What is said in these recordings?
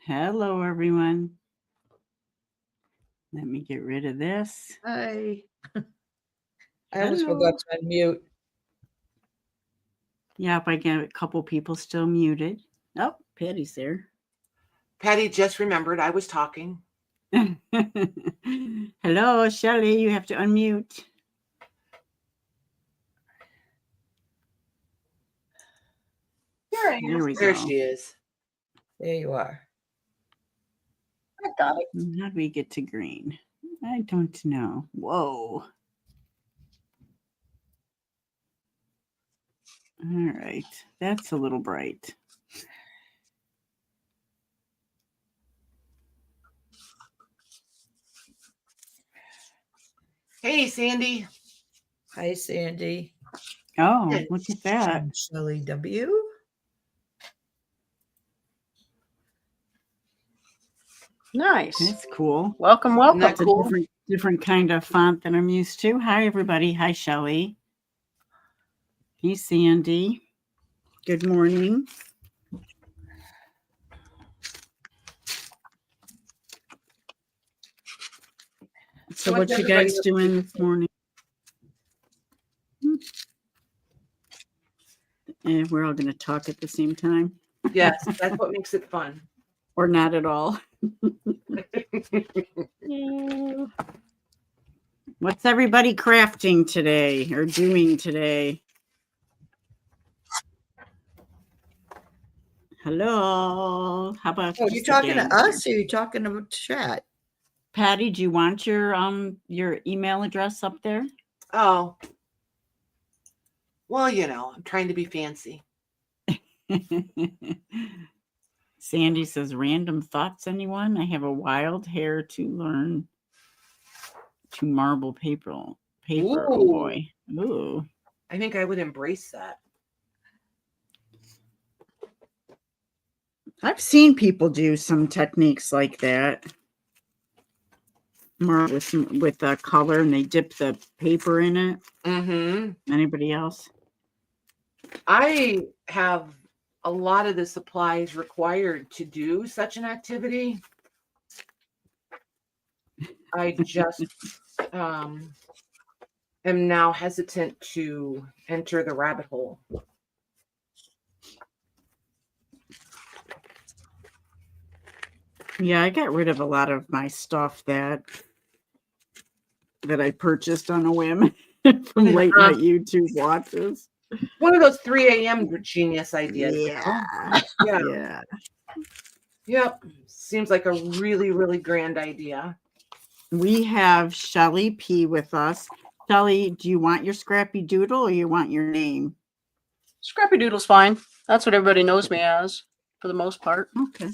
Hello, everyone. Let me get rid of this. Hi. I almost Hello. forgot to unmute. Yep, I get a couple people still muted. Oh, Patty's there. Patty just remembered I was talking. Hello, Shelley. You have to unmute. There we There go. she is. There you are. I got it. How do we get to green? I don't know. Whoa. All right. That's a little bright. Hey, Sandy. Hi, Sandy. Oh, Yes. look at that. I'm Shelley W. Nice. That's cool. Welcome. Isn't that It's a cool? different kind of font than I'm used to. Hi, everybody. Hi, Shelley. Hey, Sandy. Good morning. So what you guys doing this morning? And we're all going to talk at the same time? Yes, that's what makes it fun. Or not at all? What's everybody crafting today or doing today? Hello. How about Oh, you talking to us or you talking to chat? Patty, do you want your email address up there? Oh. Well, I'm trying to be fancy. Sandy says, random thoughts, anyone? I have a wild hair to learn to marble paper. Ooh. Oh boy. Ooh. I think I would embrace that. I've seen people do some techniques like that. With color, and they dip the paper in it. Mm-hmm. Anybody else? I have a lot of the supplies required to do such an activity. I just am now hesitant to enter the rabbit hole. Yeah, I got rid of a lot of my stuff that I purchased on a whim from late night YouTube watches. One of those 3 a.m. genius ideas. Yeah. Yeah. Yeah. Yep. Seems like a really, really grand idea. We have Shelley P with us. Shelley, do you want your Scrappy Doodle or you want your name? Scrappy Doodle's fine. That's what everybody knows me as for the most part. Okay.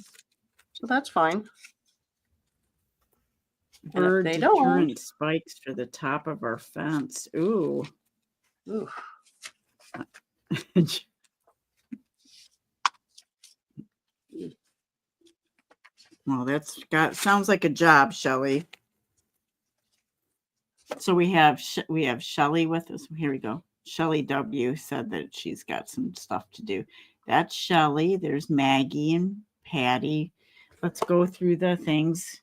So that's fine. Bird deterrent spikes for the top of our fence. Ooh. Ooh. Well, sounds like a job, Shelley. So we have Shelley with us. Here we go. Shelley W said that she's got some stuff to do. That's Shelley. There's Maggie and Patty. Let's go through the things.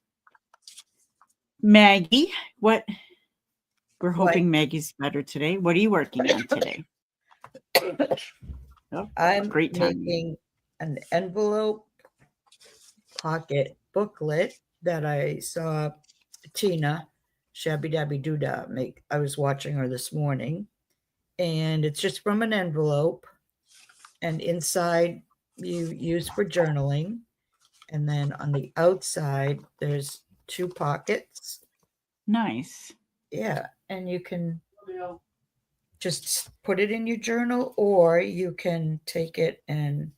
Maggie, we're hoping Maggie's better today. What are you working on today? I'm making an envelope pocket booklet that I saw Tina Shabby Dabby Doodah make. I was watching her this morning, and it's just from an envelope, and inside you use for journaling, and then on the outside there's 2 pockets. Nice. Yeah, and you can just put it in your journal, or you can take it and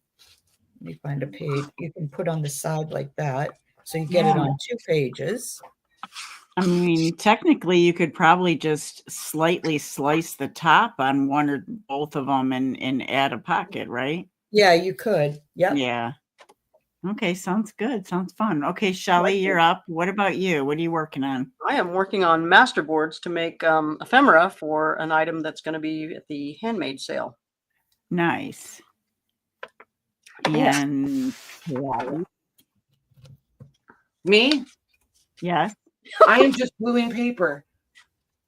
let me find a page. You can put on the side like that, so you get it on 2 pages. I mean, technically, you could probably just slightly slice the top on one or both of them and add a pocket, right? Yeah, you could. Yep. Yeah. Okay, sounds good. Sounds fun. Okay, Shelley, you're up. What about you? What are you working on? I am working on masterboards to make ephemera for an item that's going to be at the handmade sale. Nice. Yeah. And Me? Yes. I am just gluing paper.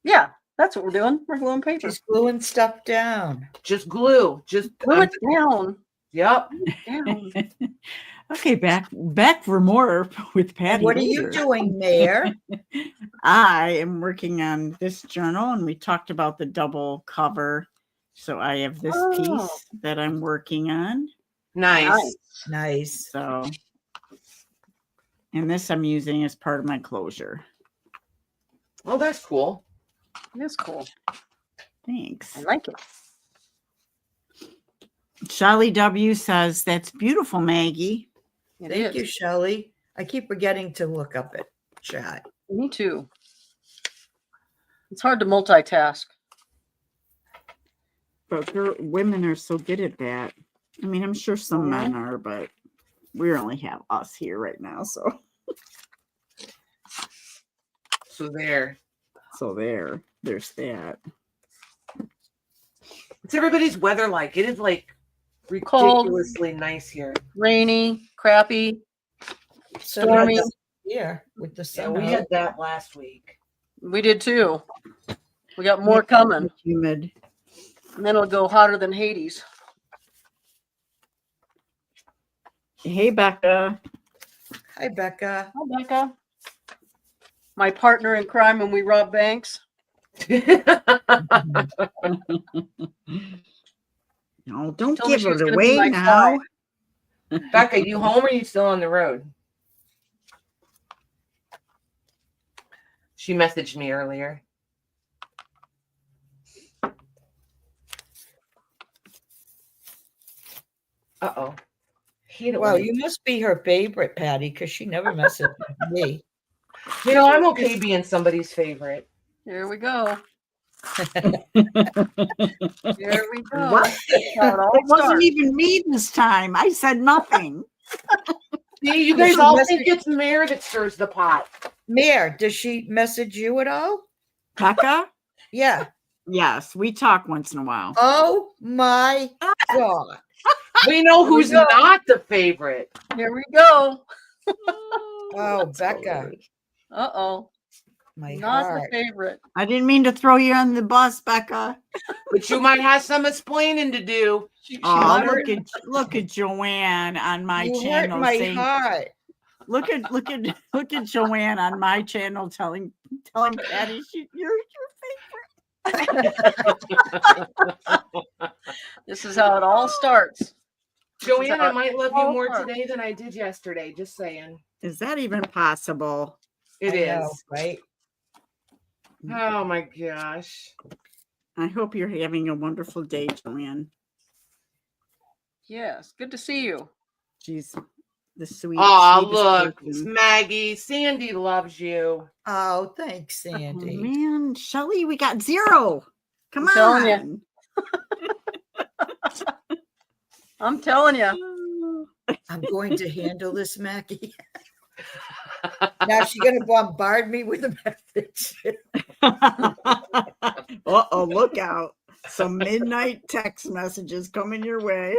Yeah, that's what we're doing. We're gluing paper. She's gluing stuff down. Just glue. Just Glue it down. Yep. Down. Okay, back for more with Patty. And what are you later. doing, Mayor? I am working on this journal, and we talked about the double cover. So I have this Oh. piece that I'm working on. Nice. Nice. So, and this I'm using as part of my closure. Oh, that's cool. That's cool. Thanks. I like it. Shelly W says, "That's beautiful, Maggie." It Thank is. you, Shelley. I keep forgetting to look up at chat. Me too. It's hard to multitask. But women are so good at that. I mean, I'm sure some men are, but we only have us here right now. So there. So there's that. What's everybody's weather like? It is like Cold. ridiculously nice here. Rainy, crappy, So stormy. Yeah, with the Yeah, sun. we out. had that last week. We did too. We got more coming. Humid. And then it'll go hotter than Hades. Hey, Becca. Hi, Becca. Hi, Becca. My partner in crime when we rob banks. No, don't Told me give she was it gonna be away my now. Becca, you home or are you still on the road? She messaged me earlier. Uh-oh. Well, you must be her favorite, Patty, because she never messes with me. You know, I'm okay being somebody's favorite. Here we go. Here we go. What? That's how it all It wasn't starts. even me this time. I said nothing. See, you guys all think it's Mare that stirs the pot. Mare, does she message you at all? Becca? Yeah. Yes, we talk once in a while. Oh my God. We know Here we who's go. not the favorite. Here we go. Oh, Becca. Uh-oh. My Not heart. the favorite. I didn't mean to throw you on the bus, Becca. But you might have some explaining to do. She Oh, might- look at Joanne on my You hurt channel my saying, heart. look at Joanne on my channel telling Patty you're This is how it all starts. Joanne, I might love you all more starts. today than I did yesterday. Just saying. Is that even possible? It I is. know, right? Oh my gosh. I hope you're having a wonderful day, Joanne. Yes. Good to see you. She's the sweet. Oh, sweetest look. It's person. Maggie. Sandy loves you. Oh, thanks, Oh, Sandy. man, Shelly, we got 0. Come I'm telling ya. on. I'm telling you. I'm going to handle this, Maggie. Now she's going to bombard me with a message. Uh-oh, look out. Some midnight text messages coming your way.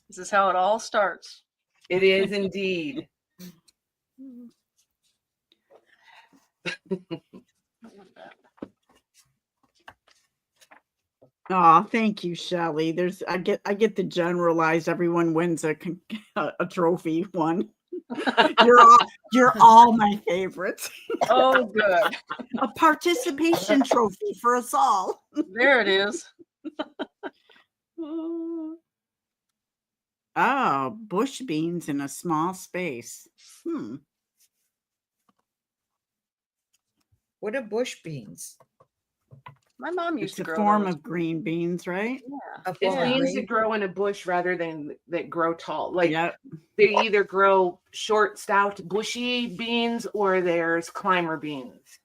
This is how it all starts. It is indeed. Oh, thank you, Shelly. I get the generalized. Everyone wins a trophy one. You're all my favorites. Oh, good. A participation trophy for us all. There it is. Oh, bush beans in a small space. What are bush beans? My mom used It's to a grow form those. of green beans, right? Yeah. A It's form of beans green? that grow in a bush rather than that grow tall. Like Yep. they either grow short, stout, bushy beans or there's climber beans.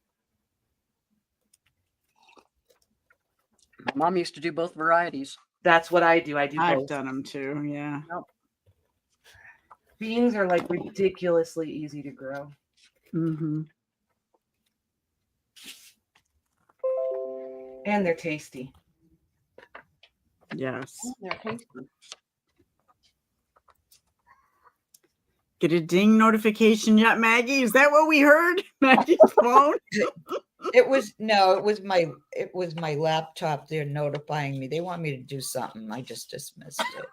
My mom used to do both varieties. That's what I do. I do I've both. done them too. Yeah. Beans are like ridiculously easy to grow. Mm-hmm. And they're tasty. Yes. They're tasty. Get a ding notification yet, Maggie? Is that what we heard? Maggie's phone? It was my laptop. They're notifying me. They want me to do something. I just dismissed it.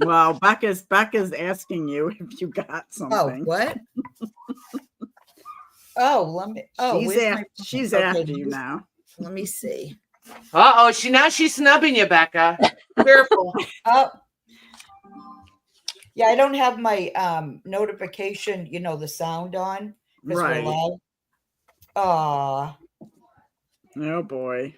Well, Becca's asking you if you got Oh, something. what? Oh, let me. Oh, she's okay, after you now. Let me see. Uh-oh, she's snubbing you, Becca. Careful. Oh, yeah. I don't have my notification. The sound on because we're Right. live. Oh, Oh boy.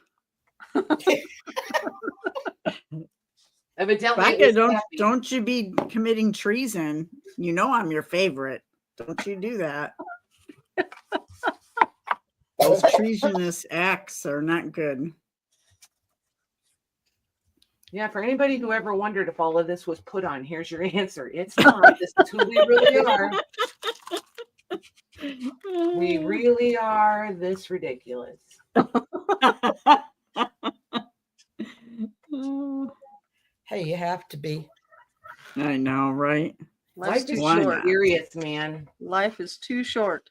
Evidently, it Becca, was happy. don't you be committing treason. You know I'm your favorite. Don't you do that. Those treasonous acts are not good. Yeah, for anybody who ever wondered if all of this was put on, here's your answer. It's not. This is who we really are. We really are this ridiculous. hey, you have to be. I know, right? Life's Life too is Why short. not? serious, man. Life is too short.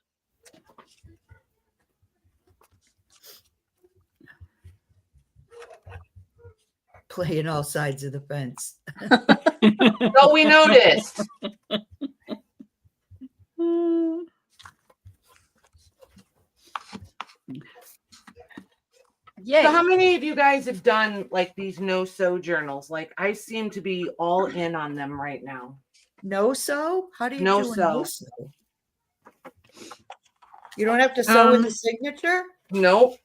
Playing all sides of the fence. So we noticed. Yay. So how many of you guys have done like these no-sew journals? Like I seem to be all in on them right now. No sew? How do you No do a sew. no sew? You don't have to sew with a signature? Nope.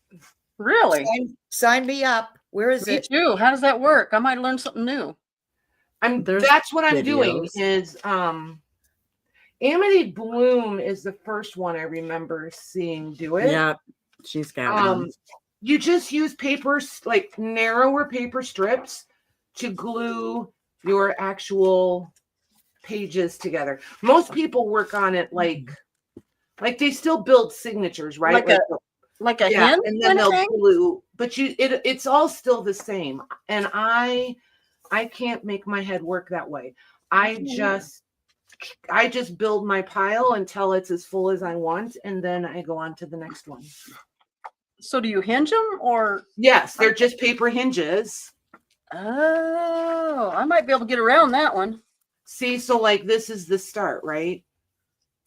Really? Sign me up. Where is Me it? too. How does that work? I might learn something new. There's That's what I'm doing videos. is Amity Bloom is the first one I remember seeing do it. Yeah, she's got one. You just use papers, like narrower paper strips to glue your actual pages together. Most people work on it like they still build signatures, right? Like a yeah, hen and then kind of they'll thing? glue, but it's all still the same. And I can't make my head work that way. I just build my pile until it's as full as I want, and then I go on to the next one. So do you hinge them or? Yes, they're just paper hinges. Oh, I might be able to get around that one. See, so like this is the start, right?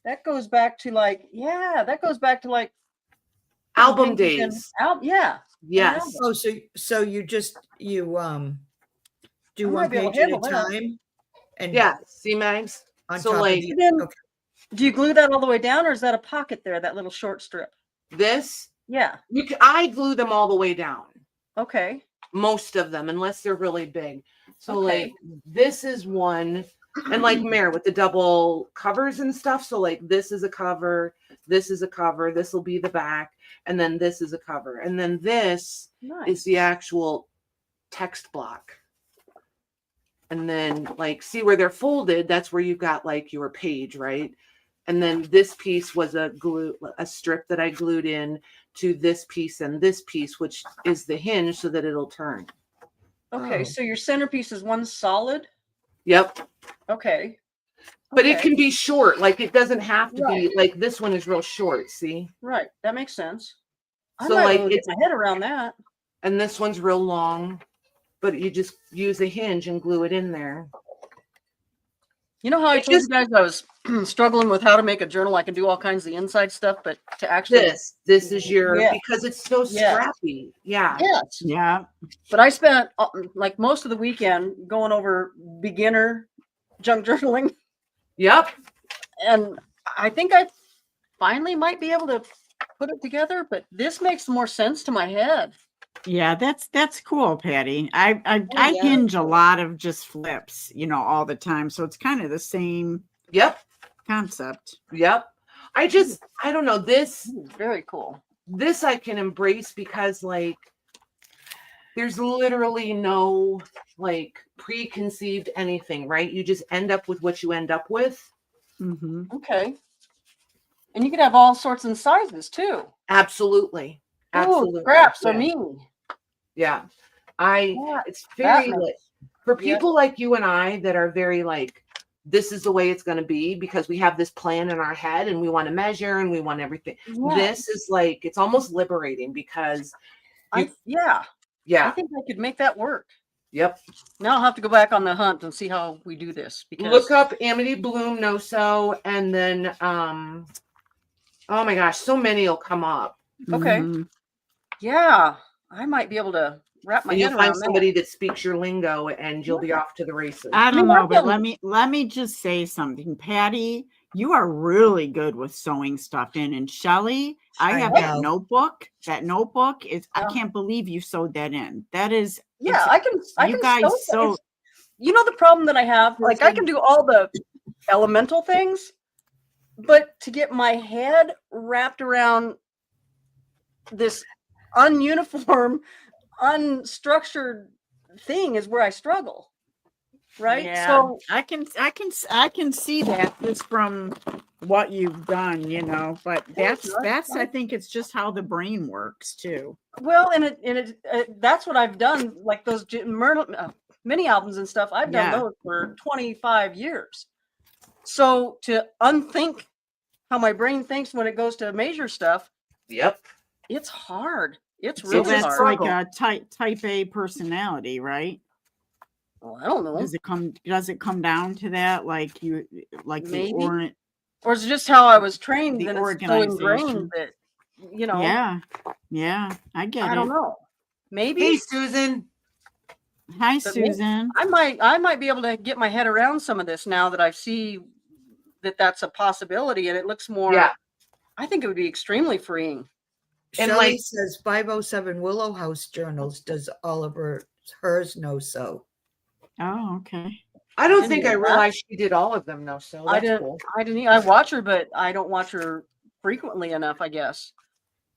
That goes back to like Album things in days. Yeah. Yes. Oh, so you do I one might be able page to at a handle that. time? And Yeah. See, Mags? on So top like of the, Then, okay. do you glue that all the way down or is that a pocket there, that little short strip? this, Yeah. I glue them all the way down. Okay. Most of them, unless they're really big. So Okay. like this is one, and like Mare with the double covers and stuff. So like this is a cover, this is a cover, this will be the back, and then this is a cover, and then this Nice. is the actual text block. And then like see where they're folded, that's where you've got like your page, right? And then this piece was a strip that I glued in to this piece and this piece, which is the hinge so that it'll turn. Okay, Oh. so your centerpiece is one solid. Yep. Okay. But it Okay. can be short. Like it doesn't have to Right. be like this one is real short. See? Right. That makes sense. I So, might like, be able to get it's- my head around that. And this one's real long, but you just use a hinge and glue it in there. You know how I It told just- you guys I was struggling with how to make a journal? I can do all kinds of the inside stuff, but to actually This is your Yeah. because it's so Yeah. scrappy. Yeah. yes. Yeah. But I spent like most of the weekend going over beginner junk journaling, Yep. and I think I finally might be able to put it together. But this makes more sense to my head. Yeah, that's cool, Patty. I yeah. hinge a lot of just flips, all the time. So it's kind of the same Yep. concept. Yep. I don't know. This Very cool. I can embrace because like there's literally no like preconceived anything, right? You just end up with what you end up with. Mm-hmm. Okay. And you can have all sorts and sizes too. Absolutely. Absolutely. Ooh, scraps yeah. are mean. Yeah. Yeah, It's very that like for people like you and I that are very like this is the way it's going to be because we have this plan in our head and we want to measure and we want everything. Yeah. This is like, it's almost liberating because I yeah, think I could make that work. yep. Now I'll have to go back on the hunt and see how we do this because Look up Amity Bloom No So, and then oh my gosh, so many will come up. Okay. Mhm. Yeah, I might be able to wrap my And you'll head find around somebody that speaks your lingo and you'll be off to the races. I don't mean, know, I've but done- let me just say something. Patty, you are really good with sewing stuff in. And Shelly, I I have know. that notebook. That notebook is, I Yeah. can't believe you sewed that in. That is, Yeah, it's- I you can guys sew sew. it's- you know the problem that I have? Like I can do all the elemental things, but to get my head wrapped around this ununiform, unstructured thing is where I struggle. Right? Yeah, So I can see that just from what you've done, you know, but that's I think it's just how the brain works too. well, and that's what I've done. Like those mini albums and stuff, I've done Yeah. those for 25 years. So to unthink how my brain thinks when it goes to measure stuff, Yep. it's hard. It's So really that's hard. like a type A personality, right? Well, I don't know. Does it come down to that? Like Maybe. the Or it's just how I was trained, the and it's so ingrained organization. that, you know, Yeah, I get I it. don't know. Maybe Hey, Susan. Hi, But maybe- Susan. I might be able to get my head around some of this now that I see that that's a possibility, and it looks more. Yeah. I think it would be extremely freeing. And, Shelley like- says 507 Willow House Journals does hers no so. Oh, okay. I don't Didn't think know I that. realized she did all of them though. So I that's didn't. cool. I didn't. I watch her, but I don't watch her frequently enough, I guess.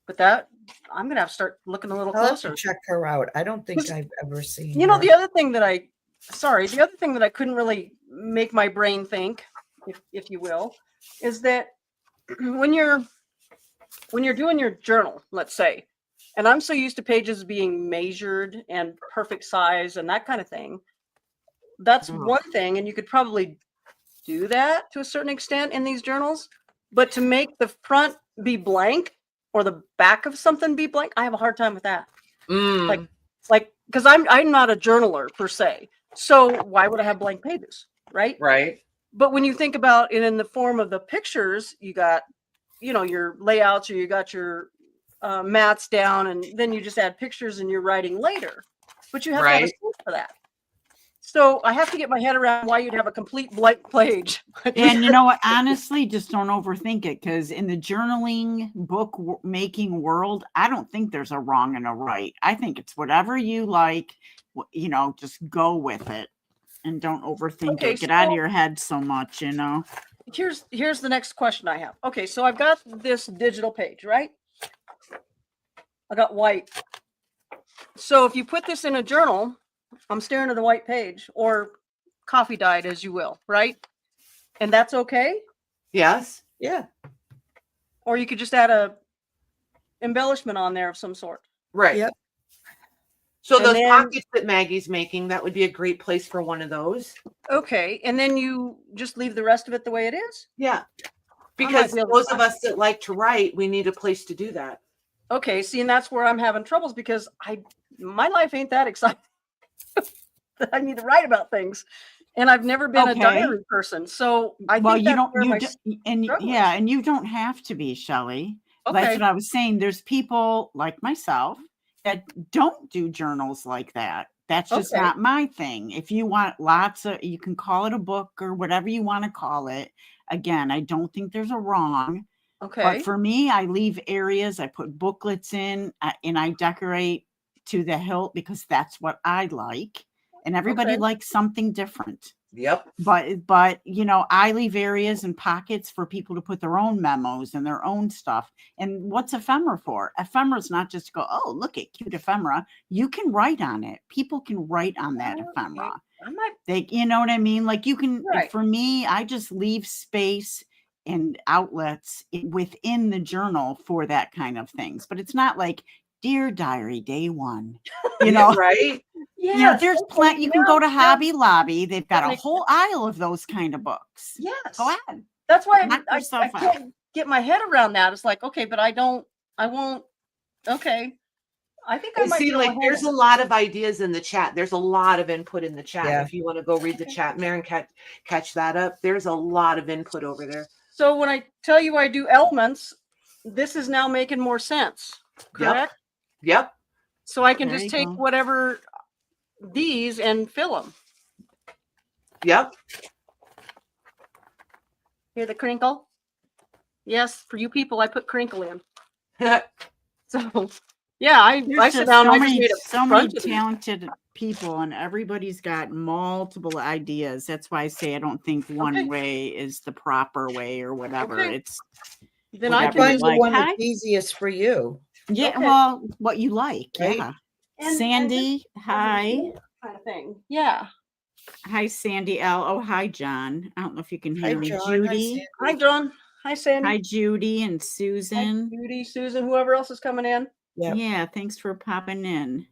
But that I'm gonna have to start looking a little I'll have closer. to check her out. I don't think I've ever seen You know, her. the other thing that I couldn't really make my brain think, if you will, is that when you're doing your journal, let's say, and I'm so used to pages being measured and perfect size and that kind of thing, that's Oh. one thing, and you could probably do that to a certain extent in these journals. But to make the front be blank or the back of something be blank, I have a hard time with that. Mm. Like, because I'm not a journaler per se, so why would I have blank pages, right? Right. But when you think about it in the form of the pictures, you got, you know, your layouts, or you got your mats down, and then you just add pictures and you're writing later. But you have to have a Right. space for that. So I have to get my head around why you'd have a complete blank page. And you know what? Honestly, just don't overthink it, because in the journaling book making world, I don't think there's a wrong and a right. I think it's whatever you like, you know, just go with it and don't overthink Okay, it. Get out of so- your head so much, you know. Here's the next question I have. Okay, so I've got this digital page, right? I got white. So if you put this in a journal, I'm staring at a white page, or coffee dyed, as you will, right? And that's okay? Yes. Yeah. Or you could just add a embellishment on there of some sort. Right. Yep. So And those then- pockets that Maggie's making, that would be a great place for one of those. Okay, and then you just leave the rest of it the way it is? Yeah. might Because be able to those of find- us that like to write, we need a place to do that. Okay, see, and that's where I'm having troubles, because my life ain't that exciting. I need to write about things, and I've never been a Okay. diary person. So I Well, think you that's don't, where you my do, and struggle yeah, is. and you don't have to be, Shelley. That's Okay. what I was saying. There's people like myself that don't do journals like that. That's just Okay. not my thing. If you want you can call it a book or whatever you want to call it. Again, I don't think there's a wrong. Okay. But for me, I leave areas, I put booklets in, and I decorate to the hilt because that's what I like. And everybody Okay. likes something different. Yep. But you know, I leave areas and pockets for people to put their own memos and their own stuff. And what's ephemera for? Ephemera is not just to go, oh, look at cute ephemera. You can write on it. People can write on that Okay. ephemera. I might. They, you know what I mean? Like you can, Right. for me, I just leave space and outlets within the journal for that kind of things. But it's not like Dear Diary, Day 1. You know, Right. You know, Yes, there's okay, plenty. You can yeah, go to yeah, Hobby Lobby. They've got that a makes whole aisle of those kind of books. yes. Go ahead. That's why Knock I yourself out. can't get my head around that. It's like, okay, but I won't. Okay. I think I And might see, throw my like, head there's in. a lot of ideas in the chat. There's a lot of input in the chat. Yeah. If you want to go read the chat, Maren, catch that up. There's a lot of input over there. So when I tell you I do elements, this is now making more sense, correct? Yep. So I can There just you take go. whatever these and fill them. Yep. Hear the crinkle? Yes, for you people, I put crinkle in. So yeah, I There's sit just down. so I just many, made a so many bunch of these. talented people, and everybody's got multiple ideas. That's why I say I don't think one Okay. way is the proper way or whatever. Okay. It's Then I whatever can you Find just the like. one Hi. that's easiest for you. Yeah, Okay. well, what you like. Right? Yeah. and Sandy, hi. kind of thing. Yeah. Hi, Sandy L. Oh, hi, John. I don't know if you can Hi, hear me. John. Hi, Judy. Hi, John. Hi, Sandy. Hi, Judy and Hi, Susan. Judy, Susan, whoever else is coming in. Yeah. Yeah, thanks for popping in.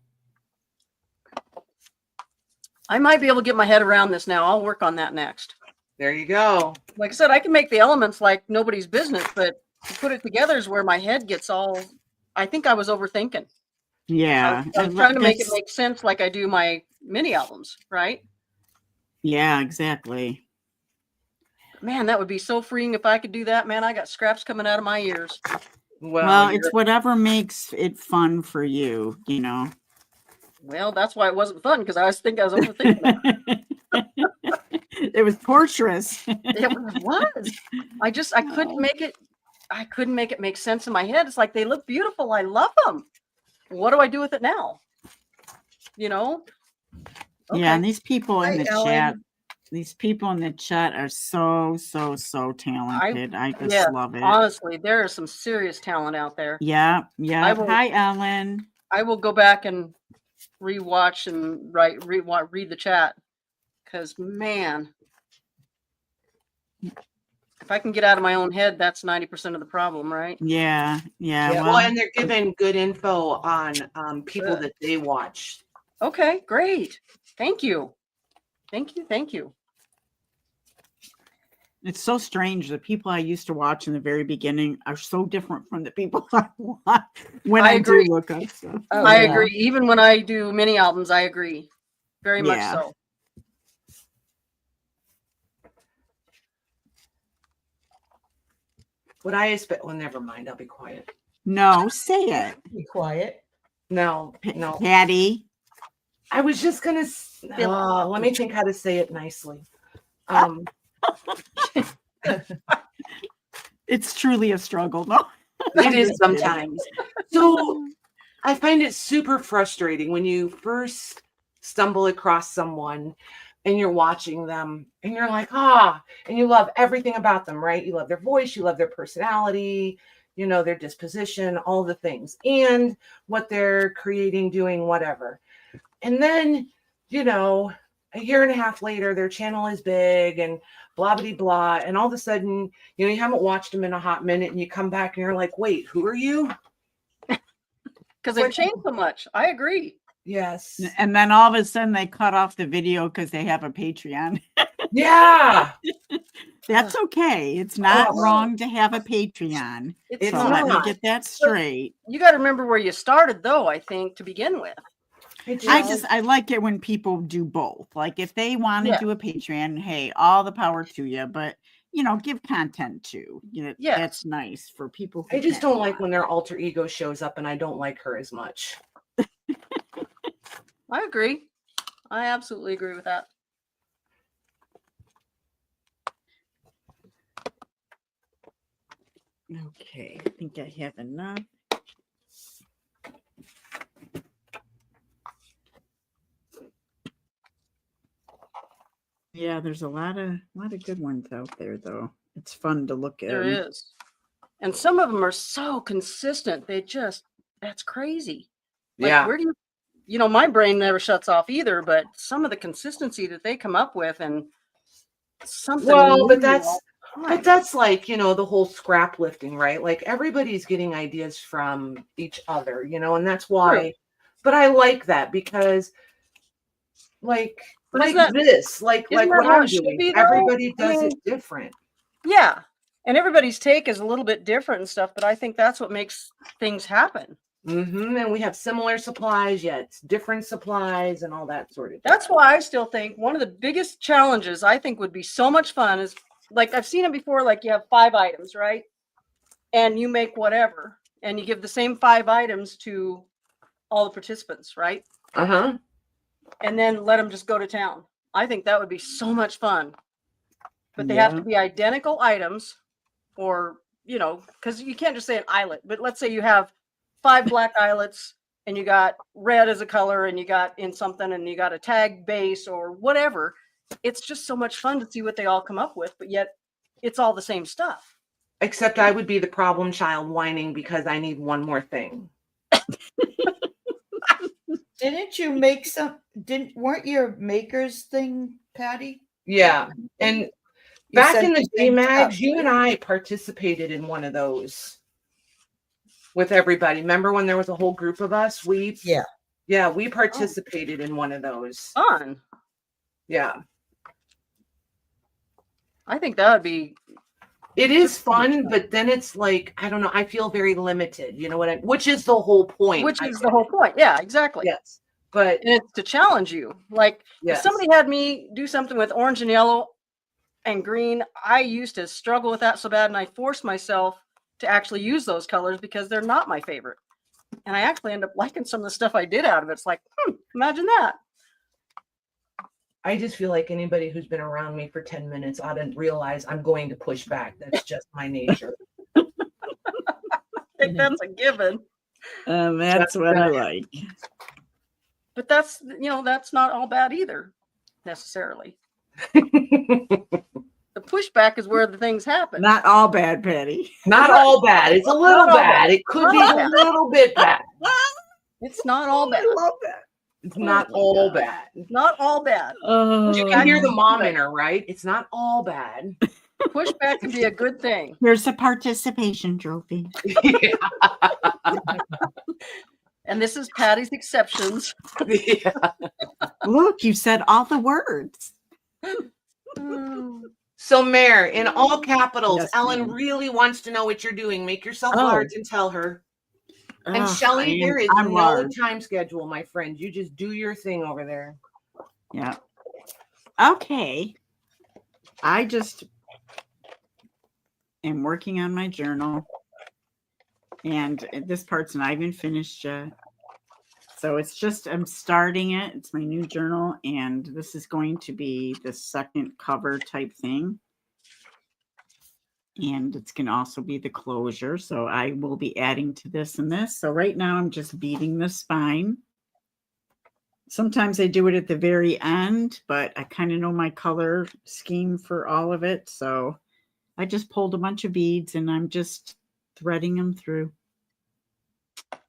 I might be able to get my head around this now. I'll work on that next. There you go. Like I said, I can make the elements like nobody's business, but to put it together is where my head gets all. I think I was overthinking. Yeah. I was trying to make it that's- make sense, like I do my mini albums, right? Yeah, exactly. Man, that would be so freeing if I could do that. Man, I got scraps coming out of my ears. Well, you're- it's whatever makes it fun for you, you know. Well, that's why it wasn't fun, because I was overthinking it. It was torturous. It was. I couldn't make it. I couldn't make it make sense in my head. It's like they look beautiful. I love them. What do I do with it now? You know? Yeah, and these people in Hi, the Ellen. chat, these people in the chat are so talented. I just yeah, love it. honestly, there is some serious talent out there. Yeah, yeah. I will- Hi, Ellen. I will go back and rewatch and read the chat, because man, if I can get out of my own head, that's 90% of the problem, right? Yeah, yeah. Yeah. well, Well, and they're giving good info on people Good. that they watch. Okay, great. Thank you. Thank you. Thank you. it's so strange. The people I used to watch in the very beginning are so different from the people I watch when I I agree. do look up stuff. Oh, I yeah. agree. Even when I do mini albums, I agree. Very much Yeah. so. What I expect. Well, never mind. I'll be quiet. No, say it. Be quiet. No, no. Patty. I was just gonna. Let me think how to say it nicely. It's truly a struggle, no? It is sometimes. So I find it super frustrating when you first stumble across someone and you're watching them and you're like, and you love everything about them, right? You love their voice, you love their personality, you know, their disposition, all the things, and what they're creating, doing, whatever. And then, you know, a year and a half later, their channel is big and blah, blah, blah. And all of a sudden, you know, you haven't watched them in a hot minute and you come back and you're like, wait, who are you? Because they've changed so much. I agree. Yes. And then all of a sudden they cut off the video because they have a Patreon. Yeah. That's okay. It's not Oh. wrong to have a Patreon. It's It's So let me not. get that straight. You got to remember where you started, though, I think, to begin with. I like it when people do both. Like if they want to Yeah. do a Patreon, hey, all the power to you. But you know, give content too. You know, Yes. that's nice for people. Who I just can't don't like watch. when their alter ego shows up and I don't like her as much. I agree. I absolutely agree with that. Okay, I think I have enough. Yeah, there's a lot of good ones out there, though. It's fun to look at. There 'em. is. And some of them are so consistent. That's crazy. Like, Yeah. where do you know, my brain never shuts off either, but some of the consistency that they come up with and something. Well, but new that's all the time. But that's like, you know, the whole scrap lifting, right? Like everybody's getting ideas from each other, you know, and that's why. True. But I like that because like But like isn't that- this, like isn't what that how I'm it should doing. be, though? Everybody I does mean- it different. Yeah. And everybody's take is a little bit different and stuff, but I think that's what makes things happen. And we have similar supplies, yet different supplies and all that sort of. That's why I still think one of the biggest challenges I think would be so much fun is, like, I've seen it before, like you have 5 items, right? And you make whatever, and you give the same 5 items to all the participants, right? And then let them just go to town. I think that would be so much fun. But they have to be identical items, or, you know, because you can't just say an eyelet, but let's say you have 5 black eyelets and you got red as a color and you got in something and you got a tag base or whatever. It's just so much fun to see what they all come up with, but yet it's all the same stuff. Except I would be the problem child whining because I need one more thing. Didn't you make weren't your makers thing, Patty? Yeah. And You back sent in the the same GMAGs, stuff, you and I participated in one of those with everybody. Remember when there was a whole group of us? Yeah, we participated in one of those. Fun. Yeah. I think that would be. It is Just so much fun, but then it's like, I don't know, I feel very limited. You know what which is the whole point. Which is the whole point. Yeah, exactly. Yes. But And it's to challenge you. Like, if yes. somebody had me do something with orange and yellow and green, I used to struggle with that so bad, and I forced myself to actually use those colors because they're not my favorite. And I actually end up liking some of the stuff I did out of it. It's like, imagine that. I just feel like anybody who's been around me for 10 minutes ought to realize I'm going to push back. That's just my nature. I think that's a given. That's what I like. But that's, you know, that's not all bad either, necessarily. The pushback is where the things happen. Not all bad, Patty. Not all bad. It's a little Not all bad. bad. It could Not be all a bad. little bit bad. It's not all bad. I love that. It's not all bad. Not all bad. You can hear the mom But in her, right? It's not all bad. pushback can be a good thing. Here's a participation trophy. Yeah. And this is Patty's exceptions. Yeah. Look, you said all the words. So, Mayor, in all capitals, Yes, Ellen ma'am. really wants to know what you're doing. Make yourself Oh. large and tell her. And Ugh, Shelley, there is I'm no large. time schedule, my friend. You just do your thing over there. Yeah. Okay. I just am working on my journal, and this part's not even finished yet. So it's just, I'm starting it. It's my new journal, and this is going to be the second cover type thing. And it's going to also be the closure. So I will be adding to this and this. So right now I'm just beading the spine. Sometimes I do it at the very end, but I kind of know my color scheme for all of it. So I just pulled a bunch of beads and I'm just threading them through,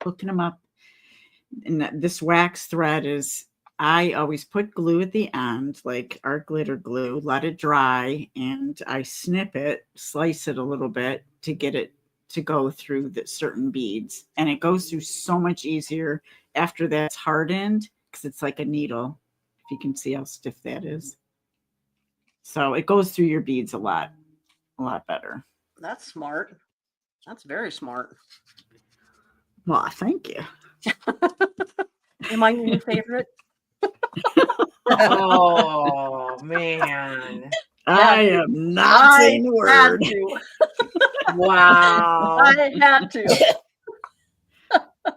hooking them up. And this wax thread is, I always put glue at the end, like our glitter glue, let it dry, and I snip it, slice it a little bit to get it to go through the certain beads. And it goes through so much easier after that's hardened, because it's like a needle, if you can see how stiff that is. So it goes through your beads a lot better. That's smart. That's very smart. Well, thank you. Am I your favorite? Oh, man. I am not saying a Had word. to. Wow. I had to.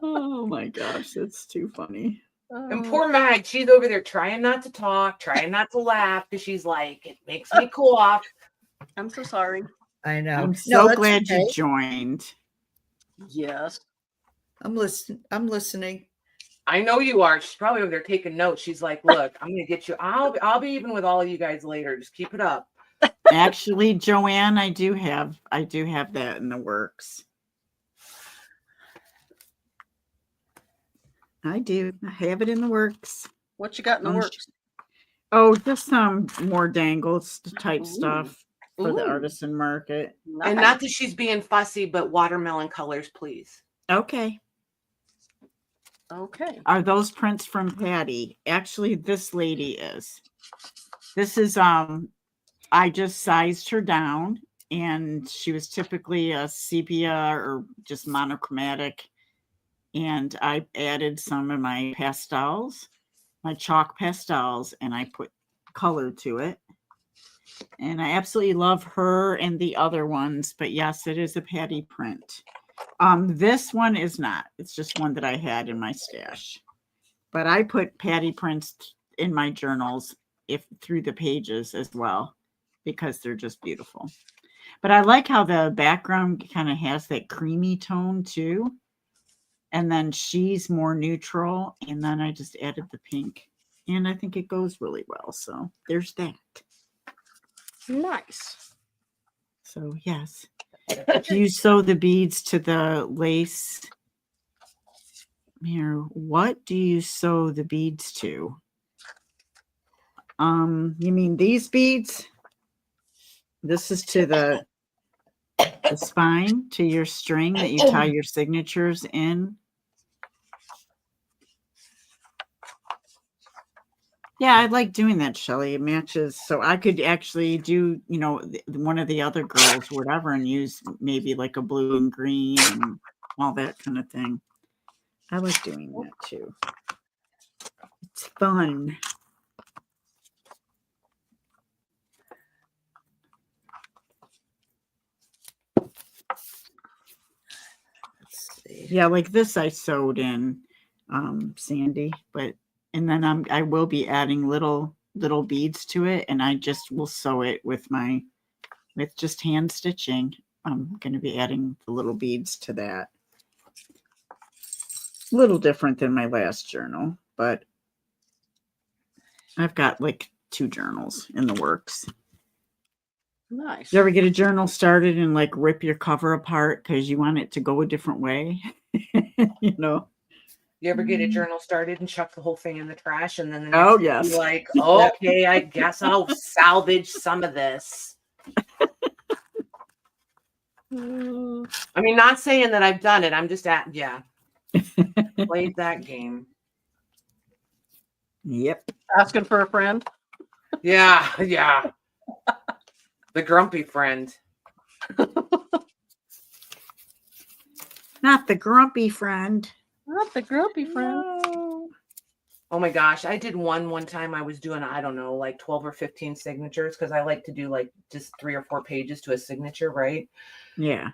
Oh my gosh, it's too funny. And poor Mag, she's over there trying not to talk, trying not to laugh, because she's like, it makes me cough. I'm so sorry. I know. I'm No, so that's glad okay. you joined. Yes. I'm listening. I know you are. She's probably over there taking notes. She's like, look, I'm gonna get you. I'll be even with all of you guys later. Just keep it up. Actually, Joanne, I do have that in the works. I do. I have it in the works. What you got in the Oh, works? Oh, just some more dangles type Ooh. stuff for the Ooh. artisan market. And Nice. not that she's being fussy, but watermelon colors, please. Okay. Okay. Are those prints from Patty? Actually, this lady is. This is I just sized her down, and she was typically a sepia or just monochromatic, and I added some of my pastels, my chalk pastels, and I put color to it. And I absolutely love her and the other ones, but yes, it is a Patty print. This one is not. It's just one that I had in my stash. But I put Patty prints in my journals if through the pages as well, because they're just beautiful. But I like how the background kind of has that creamy tone too. And then she's more neutral. And then I just added the pink. And I think it goes really well. So there's that. Nice. So yes. If you sew the beads to the lace, here, what do you sew the beads to? You mean these beads? This is to the spine, to your string that you tie your signatures in. Yeah, I like doing that, Shelly. It matches. So I could actually do, one of the other girls, whatever, and use maybe like a blue and green and all that kind of thing. I like doing that too. It's fun. Let's see. Yeah, like this I sewed in Sandy, and then I will be adding little beads to it, and I just will sew it with just hand stitching. I'm going to be adding the little beads to that. A little different than my last journal, but I've got like 2 journals in the works. Nice. You ever get a journal started and like rip your cover apart because you want it to go a different way? You know? You ever get a journal started and chuck the whole thing in the trash, and then the Oh, next yes. you're like, okay, I guess I'll salvage some of this. I mean, not saying that I've done it. I'm just played that game. Yep. Asking for a friend. Yeah. The grumpy friend. Not the grumpy friend. Not the grumpy friend. No. Oh my gosh. I did one time. I was doing, I don't know, like 12 or 15 signatures, because I like to do like just 3 or 4 pages to a signature, right? Yeah.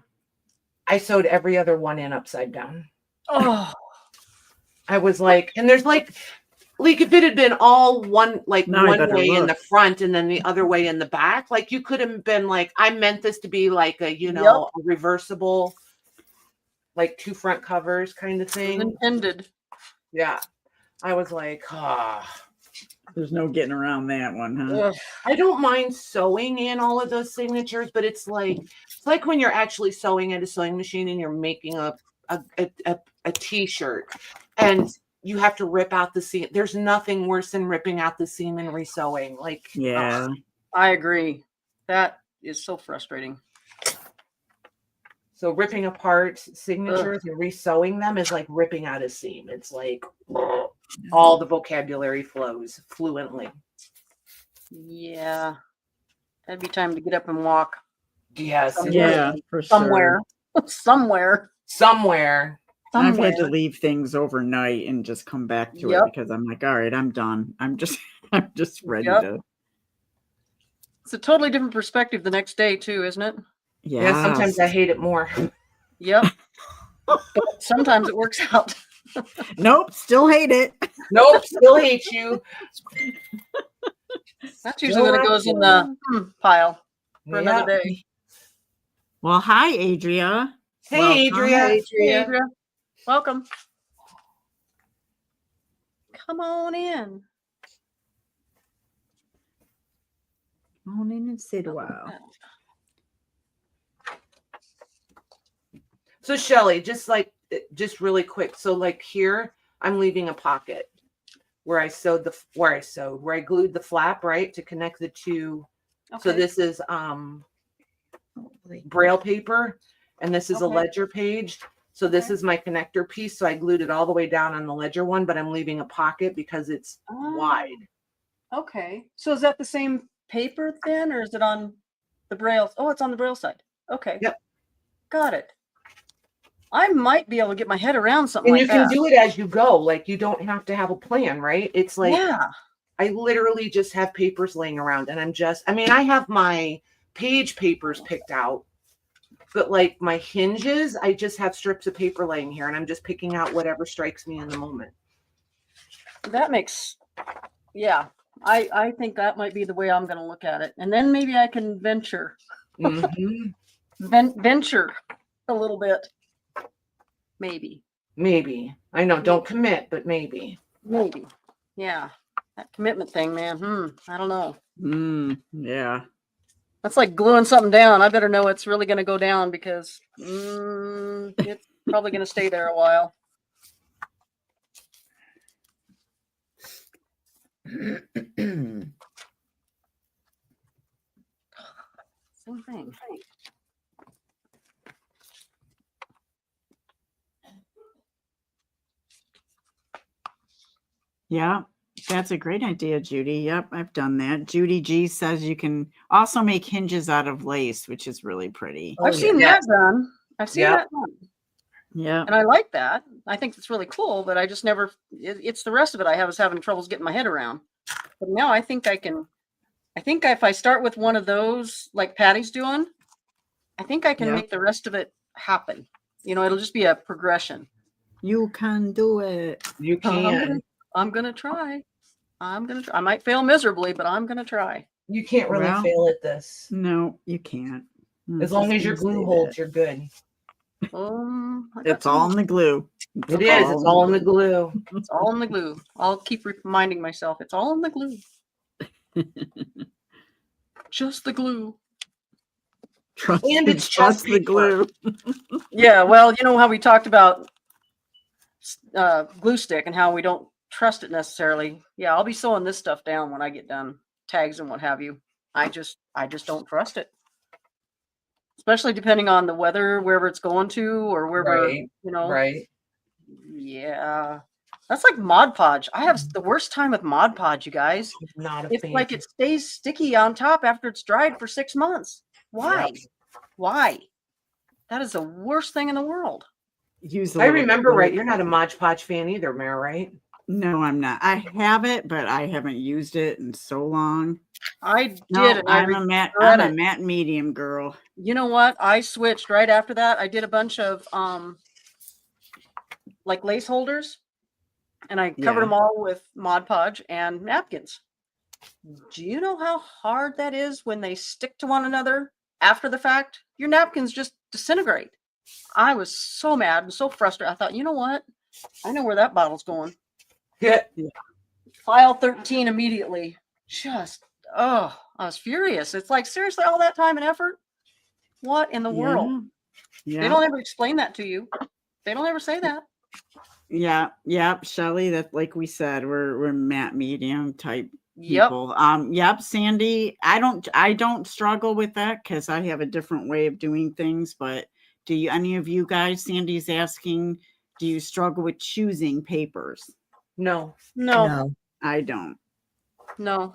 I sewed every other one in upside down. Oh, I was like, and there's like if it had been all one Now I one better way in the look. front and then the other way in the back, like you could have been like, I meant this to be like a, Yep. a reversible, like 2 front covers kind of thing. intended. Yeah. I was like, There's no getting around that one, huh? Ugh. I don't mind sewing in all of those signatures, but it's like when you're actually sewing at a sewing machine and you're making a t-shirt and you have to rip out the seam. There's nothing worse than ripping out the seam and resewing. Like, Yeah. I agree. That is so frustrating. So ripping apart signatures and resewing them is like ripping out a seam. It's like all the vocabulary flows fluently. Yeah. That'd be time to get up and walk Yes. Yeah, for somewhere. sure. Somewhere. I've had to leave things overnight and just come back to it because I'm like, all right, I'm done. I'm just ready to. It's a totally different perspective the next day too, isn't it? Yeah, sometimes I hate it more. Yep. But sometimes it works out. Nope, still hate it. Nope, still hate you. That's usually when it goes in the pile for another day. Well, hi, Adria. Hey, Welcome. Adria. Hey, Adria. Welcome. Come on in. Come on in and sit a while. So Shelly, just really quick. So like here, I'm leaving a pocket where I glued the flap, right, to connect the two. Okay. So this is Braille paper, and this is a ledger page. So this Okay. is my connector piece. So I glued it all the way down on the ledger one, but I'm leaving a pocket because it's wide. Okay. So is that the same paper then, or is it on the Braille? Oh, it's on the Braille side. Okay. Yep. Got it. I might be able to get my head around something And like you can that. do it as you go. Like you don't have to have a plan, right? It's like, Yeah. I literally just have papers laying around and I have my page papers picked out, but like my hinges, I just have strips of paper laying here and I'm just picking out whatever strikes me in the moment. That makes, yeah. I think that might be the way I'm going to look at it. And then maybe I can venture Mhm. venture a little bit. Maybe. Maybe. I know, don't commit, but maybe. Maybe. Yeah. That commitment thing, man. I don't know. Yeah. That's like gluing something down. I better know it's really going to go down because it's probably going to stay there a while. Same thing. Yeah. That's a great idea, Judy. Yep, I've done that. Judy G says you can also make hinges out of lace, which is really pretty. Oh, I've seen yeah. that done. I've seen Yep. that done. Yeah. And I like that. I think it's really cool, but I just never, it's the rest of it I was having troubles getting my head around. But now I think I can, I think if I start with one of those, like Patty's doing, I think I can Yeah. make the rest of it happen. You know, it'll just be a progression. You can do it. You I'm can. gonna try. I'm gonna try. I might fail miserably, but I'm gonna try. You can't really Well, fail at this. No, you can't. I'm As long just as your gonna glue say holds, that. you're good. I got It's all in the glue. It is. It's all in the glue. It's all in the glue. I'll keep reminding myself it's all in the glue. Just the glue. Trust, And it's trust just the paper. glue. Yeah, well, you know how we talked about glue stick and how we don't trust it necessarily. Yeah, I'll be sewing this stuff down when I get done, tags and what have you. I just don't trust it, especially depending on the weather, wherever it's going to, or wherever Right. you know. Right. Yeah, that's like Mod Podge. I have the worst time with Mod Podge, you guys. I'm not a It's fan. like it stays sticky on top after it's dried for 6 months. Why? Yep. Why? That is the worst thing in the world. Use a I little remember glue. right. You're not a Mod Podge fan either, Mare, right? No, I'm not. I have it, but I haven't used it in so long. I did, No, and I I'm a matte. regret I'm a it. matte medium girl. You know what? I switched right after that. I did a bunch of like lace holders, and I covered Yeah. them all with Mod Podge and napkins. Do you know how hard that is when they stick to one another after the fact? Your napkins just disintegrate. I was so mad and so frustrated. I thought, you know what? I know where that bottle's going. Yeah. File 13 immediately. Just, I was furious. It's like, seriously, all that time and effort? What in the world? Yeah. They don't ever explain that to you. They don't ever say that. Yeah. Shelly, that like we said, we're matte medium type Yep. people. Yep, Sandy. I don't struggle with that because I have a different way of doing things. But do you any of you guys, Sandy's asking, do you struggle with choosing papers? No. no. I don't. No.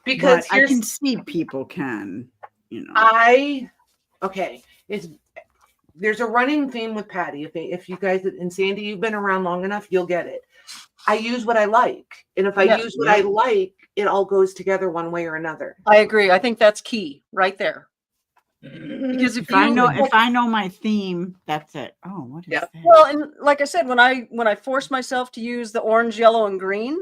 Because But I can see people can, you know. Okay. There's a running theme with Patty. If you guys and Sandy, you've been around long enough, you'll get it. I use what I like. And if I Yes. use what I like, it all goes together one way or another. I agree. I think that's key right there. Because If I know my theme, that's it. Oh, what is Yep. that? well, and like I said, when I forced myself to use the orange, yellow, and green,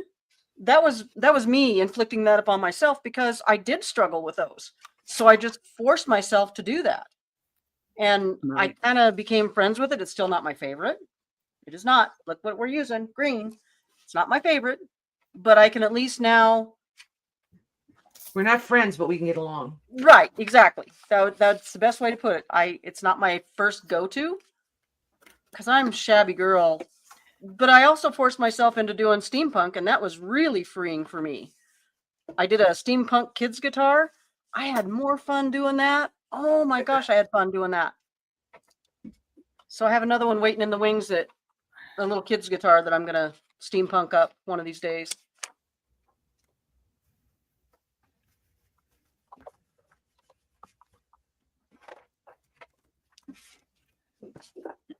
that was me inflicting that upon myself because I did struggle with those. So I just forced myself to do that. And Right. I kind of became friends with it. It's still not my favorite. It is not. Look what we're using, green. It's not my favorite, but I can at least now. We're not friends, but we can get along. Right, exactly. That's the best way to put it. It's not my first go-to because I'm a shabby girl, but I also forced myself into doing steampunk, and that was really freeing for me. I did a steampunk kids guitar. I had more fun doing that. Oh my gosh, I had fun doing that. So I have another one waiting in the wings, that a little kid's guitar that I'm gonna steampunk up one of these days.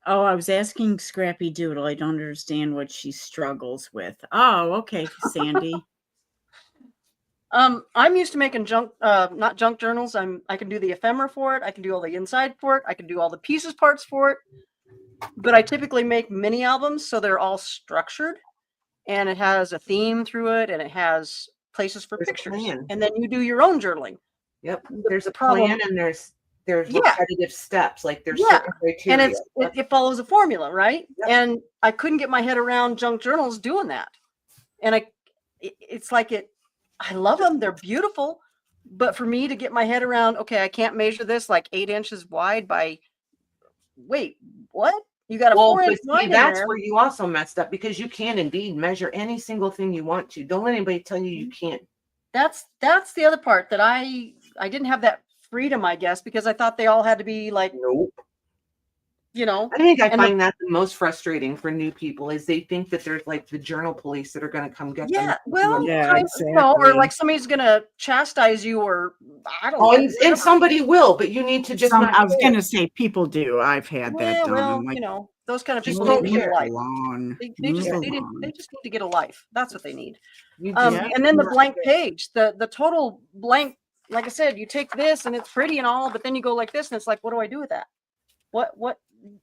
Oh, I was asking Scrappy Doodle. I don't understand what she struggles with. Oh, okay, Sandy. I'm used to making junk, not junk journals. I can do the ephemera for it. I can do all the inside for it. I can do all the pieces parts for it. But I typically make mini albums, so they're all structured, and it has a theme through it, and it has places for There's a pictures. plan. And then you do your own journaling. Yep. There's a problem- plan, and there's Yeah. repetitive steps. Like there's Yeah. certain criteria. And it follows a formula, right? Yep. And I couldn't get my head around junk journals doing that. And it's like I love them. They're beautiful. But for me to get my head around, okay, I can't measure this like 8 inches wide by, wait, what? You got a Well, 4-inch but line see, in that's there. where you also messed up, because you can indeed measure any single thing you want to. Don't let anybody tell you you can't. That's the other part that I didn't have that freedom, I guess, because I thought they all had to be like, Nope. you know, I think I And find that the most frustrating for new people is they think that there's like the journal police that are going to come get them. yeah, well, Yeah, kind of, you know, or exactly. like somebody's gonna chastise you, or I don't Oh, know. and whatever. somebody will, but you need to just not I was care. gonna say people do. I've had that Yeah, done. well, I'm like, you know, those kind of Just people don't need to get care. a life. along. They just Move they along. just need to get a life. That's what they need. You just Yeah. And then the not blank care. page, the total blank. Like I said, you take this and it's pretty and all, but then you go like this and it's like, what do I do with that? What?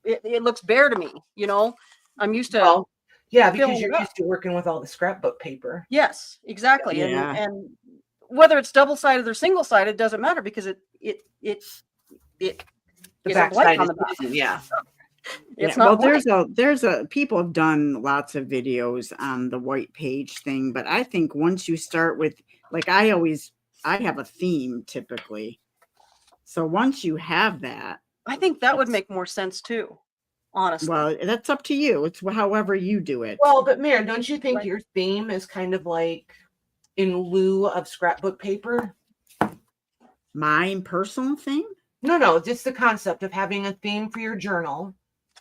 It looks bare to me. You know, I'm used to. Well, yeah, because filling you're it up. used to working with all the scrapbook paper. Yes, exactly. Yeah. And whether it's double sided or single sided doesn't matter, because it The isn't back blank side on is the back. hidden, yeah. It's Yeah, not well, blank. there's a people have done lots of videos on the white page thing, but I think once you start with, like, I have a theme typically. So once you have that, I think that would make more sense too. Honestly. well, that's up to you. It's however you do it. Well, but Mary, don't you think Right. your theme is kind of like in lieu of scrapbook paper? My personal thing. No, just the concept of having a theme for your journal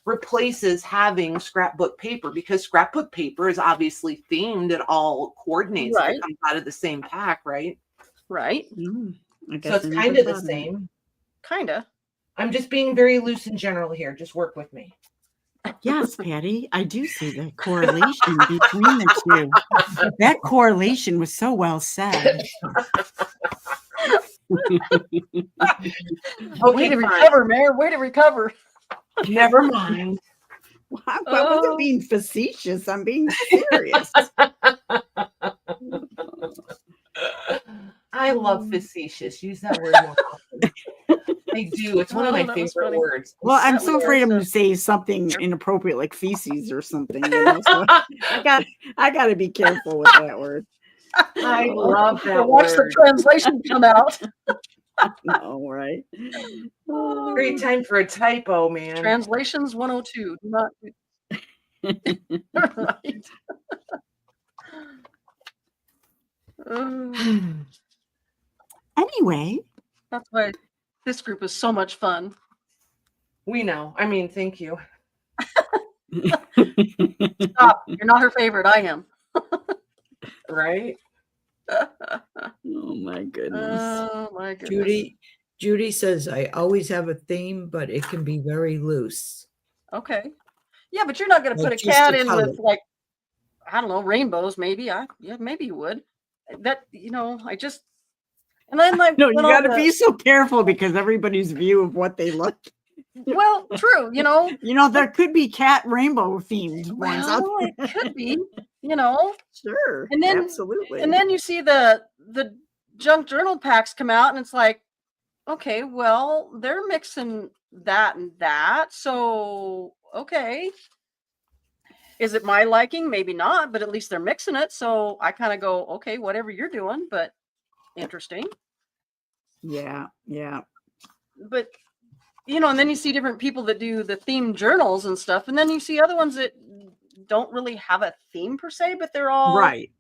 replaces having scrapbook paper, because scrapbook paper is obviously themed. It all coordinates. Right. It comes out of the same pack, right? Right. I So guess it's I kind never of the thought that. same. Kinda. I'm just being very loose in general here. Just work with me. Yes, Patty, I do see the correlation between the two. That correlation was so well said. Way Okay, to fine. recover, Mayor. Way to recover. Never mind. I wasn't Oh. being facetious. I'm being serious. I love facetious. Use that word more often. I do. It's one of Oh, my that was favorite funny. words. Well, I'm That so was afraid I'm awesome. going to say something inappropriate like feces or something. You know? So I got to be careful with that word. I love that Watch the word. translation come out. No, right? Great time for a typo, man. Translations 102. Do not. Right. Anyway, That's why this group is so much fun. We know. I mean, thank you. Stop. You're not her favorite. I am. Right? oh my goodness. Oh my goodness. Judy says I always have a theme, but it can be very loose. Okay. Yeah, but you're not going to Like put a just cat a in color. with, like, I don't know, rainbows. Maybe. Yeah, maybe you would. That, you know, I just. And then like No, you then all got to the- be so careful because everybody's view of what they look. Well, true. You know. You know, there could be cat rainbow themed ones out Well, there. it could be. You know. Sure. And then- absolutely. And then you see the junk journal packs come out, and it's like, okay, well, they're mixing that and that. So, okay. Is it my liking? Maybe not, but at least they're mixing it. So I kind of go, okay, whatever you're doing, but interesting. yeah. But, you know, and then you see different people that do the themed journals and stuff. And then you see other ones that don't really have a theme per se, but they're all Right.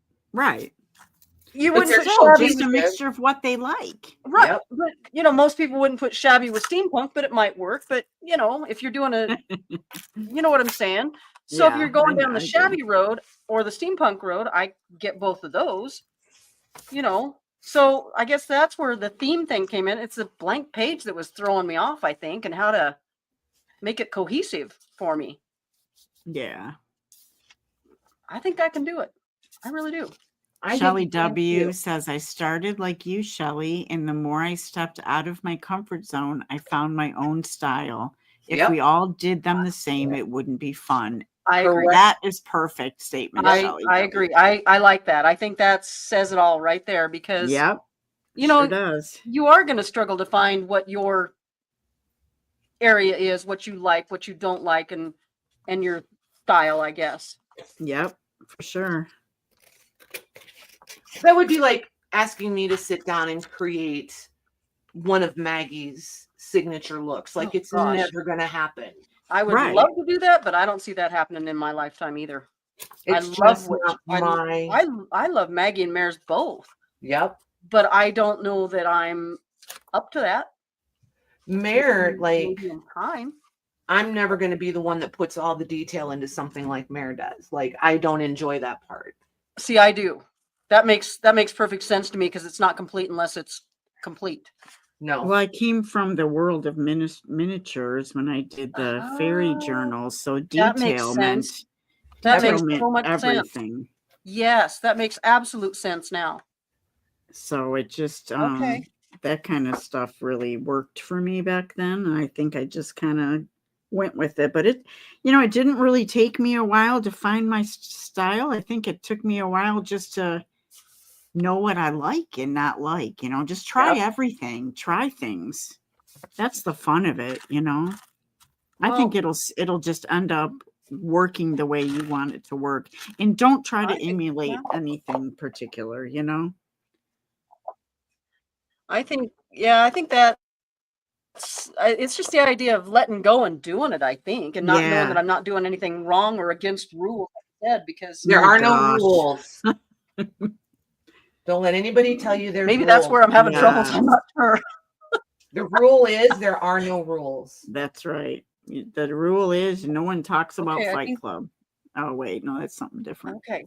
You But wouldn't they're put Still, shabby just a with mixture of what they like. right. Yep. But most people wouldn't put shabby with steampunk, but it might work. But if you're doing you know what I'm saying. So if Yeah, you're going down I the do. shabby road or the steampunk road, I get both of those. So I guess that's where the theme thing came in. It's a blank page that was throwing me off, I think, and how to make it cohesive for me. Yeah. I think I can do it. I really do. I Shelly think you can W too. says, I started like you, Shelly, and the more I stepped out of my comfort zone, I found my own style. If Yep. we all did them the same, it wouldn't be fun. I agree. Correct. That is perfect statement, Shelly. I agree. I like that. I think that says it all right there because Yep. you know Sure does. you are going to struggle to find what your area is, what you like, what you don't like, and your style, I guess. Yep, for sure. That would be like asking me to sit down and create one of Maggie's signature looks. Like, Oh, it's gosh. never going to happen. I would Right. love to do that, but I don't see that happening in my lifetime either. It's I love just what not my. I love Maggie and Mare's both, Yep. but I don't know that I'm up to that. Mare, like, Maybe in time. I'm never going to be the one that puts all the detail into something like Mare does. Like, I don't enjoy that part. See, I do. That makes perfect sense to me because it's not complete unless it's complete. No. Well, I came from the world of miniatures when I did the fairy Oh, journal. So that makes detail sense. meant, That detail makes meant so much sense. everything. Yes, that makes absolute sense now. So it just, Okay. that kind of stuff really worked for me back then. I think I just kind of went with it, but it didn't really take me a while to find my style. I think it took me a while just to know what I like and not like, just try everything, try things. That's the fun of it, I think it'll just end up working the way you want it to work, and don't try to emulate anything particular, I think that it's just the idea of letting go and doing it, I think, and not knowing Yeah. that I'm not doing anything wrong or against rules, like I said, because There Oh, are no gosh. rules. Don't let anybody tell you there's maybe rules. that's where I'm having trouble. Yes. I'm not sure. The rule is there are no rules. That's right. The rule is no one talks about Okay, I Fight think- Club. Oh wait, no, that's something different. Okay.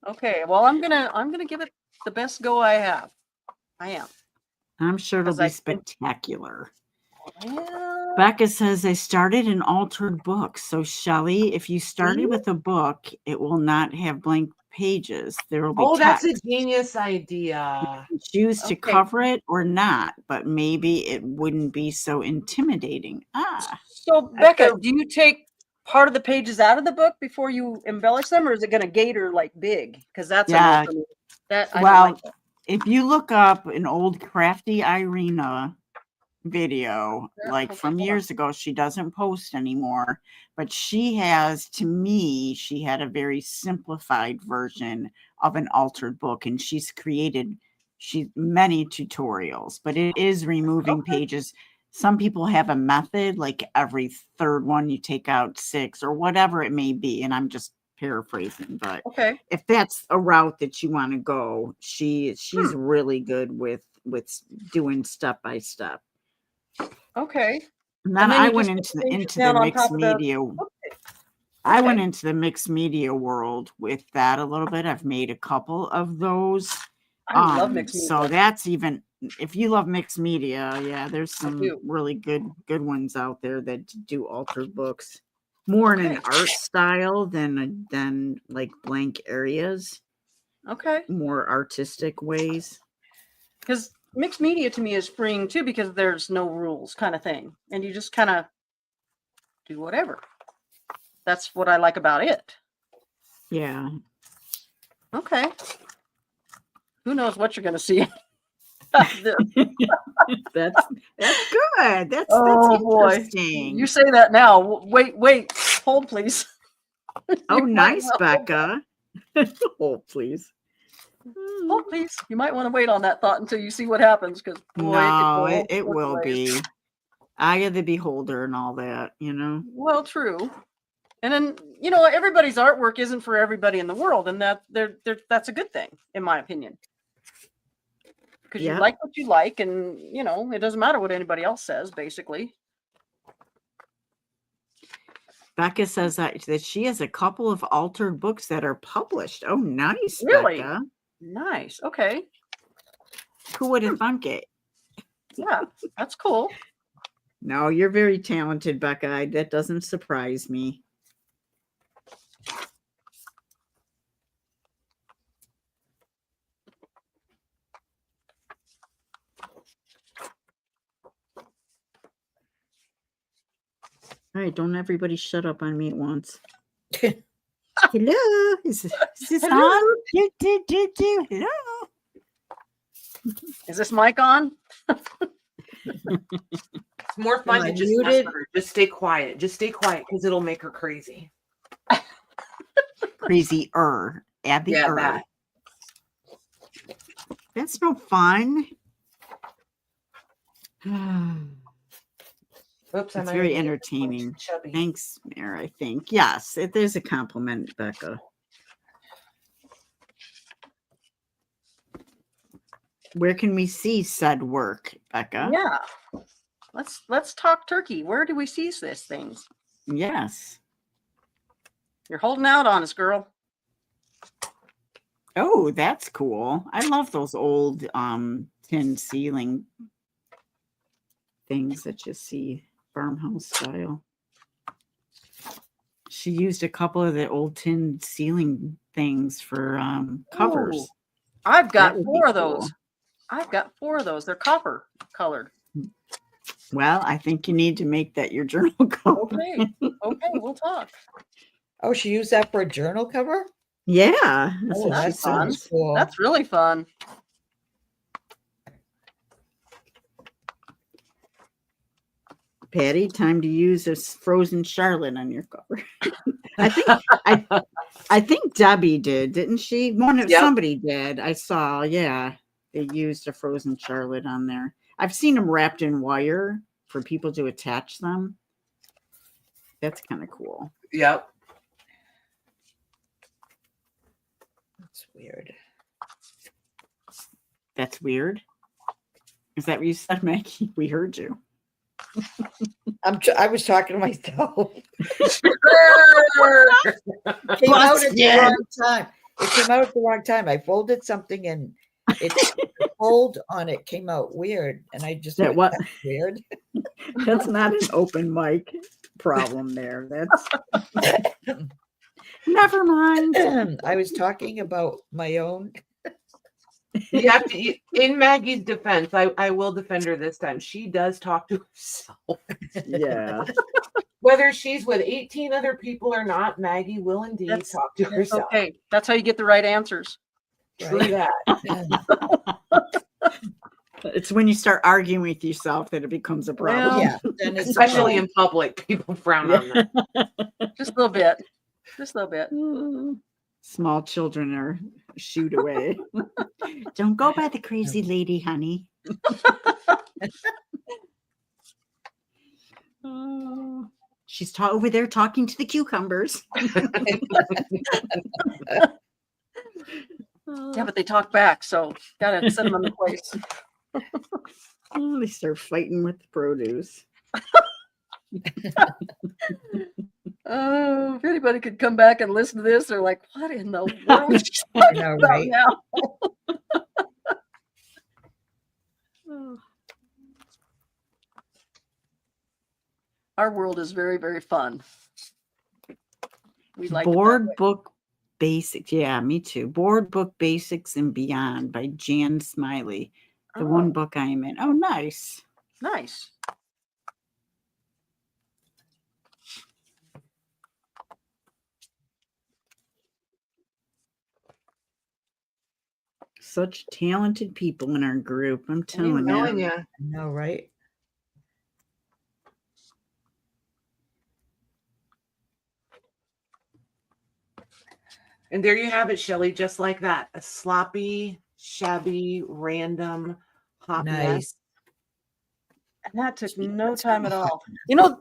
Okay. Well, I'm gonna give it the best go I have. I am. I'm sure it'll 'Cause be I think- spectacular. Yeah. Becca says I started an altered book. So Shelley, if you started See? with a book, it will not have blank pages. There will be Oh, that's text. a genius idea. You choose to Okay. cover it or not, but maybe it wouldn't be so intimidating. So, Becca, do you take part of the pages out of the book before you embellish them, or is it going to gator like big? Because that's a Yeah. no for me. That I Well, don't like that. if you look up an old Crafty Irina video, Yeah, like okay, from hold on. years ago, she doesn't post anymore, but she had a very simplified version of an altered book, and she's created many tutorials, but it is removing Okay. pages. Some people have a method, like every third one you take out 6 or whatever it may be, and I'm just paraphrasing, but Okay. if that's a route that you want to go, she's really good with doing step by step. Okay. And then And then I you went just put into pages the down on mixed top of the- media. Okay. I went Okay. into the mixed media world with that a little bit. I've made a couple of those. I love mixed media. So that's even if you love mixed media, yeah, there's I some do. really good ones out there that do altered books. More in an art style than like blank areas. Okay. More artistic ways. Because mixed media to me is freeing too, because there's no rules kind of thing. And you just kind of do whatever. That's what I like about it. Yeah. Okay. Who knows what you're going to see? That's good. That's boy. interesting. You say that now. Wait. Hold, please. Oh, You might nice, want- Becca. Hold, please. Hold, please. You might want to wait on that thought until you see what happens, because No, it will be. Eye of the beholder and all that, Well, true. And then, everybody's artwork isn't for everybody in the world, and that's a good thing, in my opinion. Because you Yeah. like what you like, and it doesn't matter what anybody else says, basically. Becca says that she has a couple of altered books that are published. Oh, nice, Really? Becca. Nice. Okay. Who would have thunk it? Yeah, that's cool. No, you're very talented, Becca. That doesn't surprise me. All right, don't everybody shut up on me at once. Hello, is this Hello? on? Hello. Is this mic on? It's more fun Am to I just muted? mess with her. Just stay quiet. Just stay quiet because it'll make her crazy. Crazy-er. Add the Yeah, er. that. That's no fun. Oops, I It's might very have made it entertaining. chubby. Thanks, Mayor, I think. Yes, there's a compliment, Becca. Where can we see said work, Becca? Yeah. Let's talk turkey. Where do we see these things? Yes. You're holding out on us, girl. Oh, that's cool. I love those old tin ceiling things that you see farmhouse style. She used a couple of the old tin ceiling things for covers. Ooh, I've got That would be 4 of cool. those. I've got 4 of those. They're copper colored. Well, I think you need to make that your journal cover. Okay. Okay, we'll talk. Oh, she used that for a journal cover? Yeah, that's Oh, what she that sounds says. cool. That's really fun. Patty, time to use this frozen Charlotte on your cover. I think Debbie did, didn't she? Yep. Somebody did. I saw, yeah. They used a frozen Charlotte on there. I've seen them wrapped in wire for people to attach them. That's kind of cool. Yep. That's weird. That's weird. Is that what you said, Maggie? We heard you. I was talking to myself. It came Plus, out at the yeah. wrong time. It came out at the wrong time. I folded something and the fold on it came out weird. And I just That went, what? "That's weird." That's not an open mic problem there. That's never mind. I was talking about my own. You have to, in Maggie's defense, I will defend her this time. She does talk to herself. Yeah. Whether she's with 18 other people or not, Maggie will indeed That's- talk to herself. Okay. That's how you get the right answers. True Right? that. It's when you start arguing with yourself that it becomes a problem. Yeah. Then it's Especially in public, people frown on that. Just a little bit. Just a little bit. Small children are shooed away. Don't go by the crazy lady, honey. She's over there talking to the cucumbers. Yeah, but they talk back, so gotta set them in place. Oh, they start fighting with the produce. Oh, if anybody could come back and listen to this, they're like, what in the world is she talking know, about right? now? Our world is very, very fun. We like it that Board way. Book Basics. Yeah, me too. Board Book Basics and Beyond by Jan Smiley. The one book I am in. Oh, nice. Nice. Such talented people in our group. I'm I'm telling telling you. you. I know, right? And there you have it, Shelley, just like that. A sloppy, shabby, random hot mess. Nice. And that took no time at all. You know,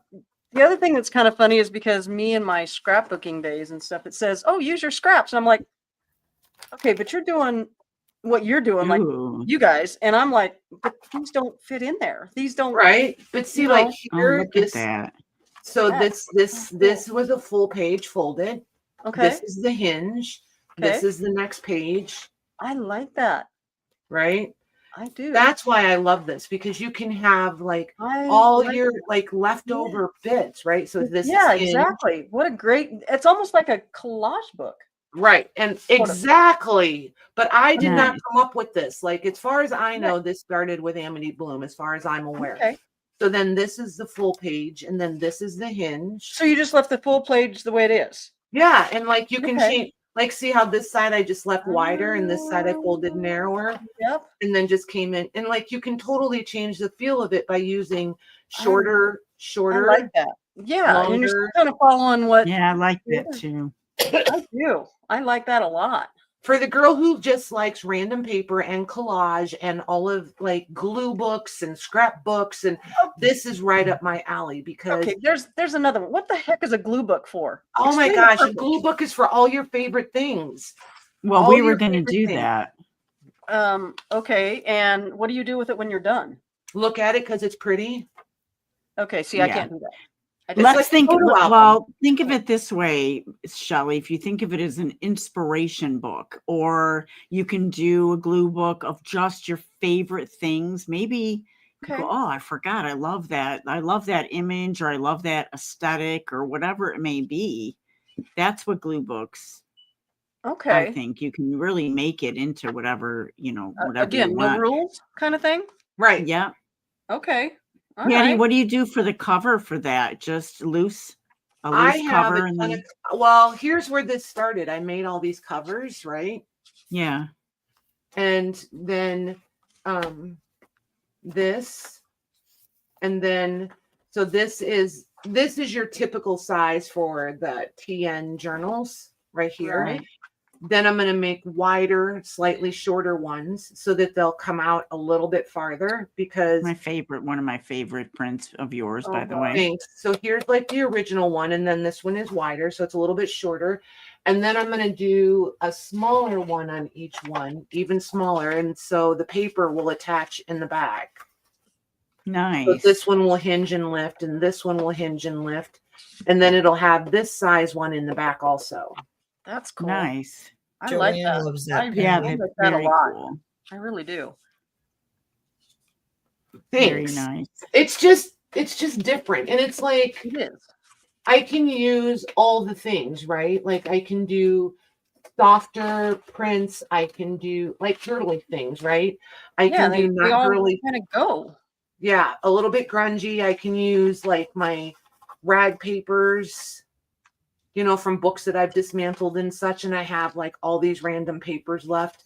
The other thing that's kind of funny is because me and my scrapbooking days and stuff, it says, "Oh, use your scraps," and I'm like, "Okay, but you're doing what you're doing, like Ooh. you guys," and I'm like, "But these don't fit in there. These don't." Right. But see, You like know, Oh, here, look at this, that. so That's this was a full page folded. Okay. This is the hinge. Okay. This is the next page, I like that. right? I do. That's why I love this, because you can have like I all like your it. like leftover bits, right? So this Yeah, is hinge. exactly. What a great, it's almost like a collage book. Right. And Sort of. exactly. But I did not Nice. come up with this. Like, as far as I know, this started with Amity Bloom, as far as I'm aware. Okay. So then this is the full page, and then this is the hinge. So you just left the full page the way it is. Yeah. And like you can Okay. change, like, see how this side I just left wider and this side I folded narrower, Yep. and then just came in. And like you can totally change the feel of it by using shorter, I like that. Yeah. And you're still longer. kind of following what Yeah, I like that too. I do. I like that a lot. For the girl who just likes random paper and collage and all of like glue books and scrapbooks, and this is right up my alley because Okay, there's another one. What the heck is a glue book for? oh my Explain the gosh, a purpose. glue book is for all your favorite things. Well, All we were your going to favorite do things. that. Okay, and what do you do with it when you're done? Look at it because it's pretty. Okay, see, I Yeah. can't do that. It's Let's like a think. photo album. Well, think of it this way, Shelley. If you think of it as an inspiration book, or you can do a glue book of just your favorite things. Maybe you Okay. go, oh, I forgot. I love that. I love that image, or I love that aesthetic, or whatever it may be. That's what glue books. I Okay. think you can really make it into whatever whatever Again, you no want. rules kind of thing. Right. Yeah. Okay. All Patty, right. what do you do for the cover for that? Just a I loose have cover, a and ton then of, well, here's where this started. I made all these covers, right? yeah. And then this, and then so this is your typical size for the TN journals right here. Right. Then I'm going to make wider, slightly shorter ones so that they'll come out a little bit farther, because One of my favorite prints of yours, by the Oh, way. thanks. So here's like the original one, and then this one is wider, so it's a little bit shorter. And then I'm going to do a smaller one on each one, even smaller, and so the paper will attach in the back. Nice. So this one will hinge and lift, and this one will hinge and lift, and then it'll have this size one in the back also. That's cool. Nice. I like Joanne that. loves that. Yeah, I panel. that's like that a very lot. cool. I really do. Very Thanks. nice. It's just different, and it's like It is. I can use all the things, right? Like I can do softer prints. I can do like girly things, right? I Yeah, can they do not all girly. kind of go. Yeah, a little bit grungy. I can use like my rag papers, from books that I've dismantled and such. And I have like all these random papers left.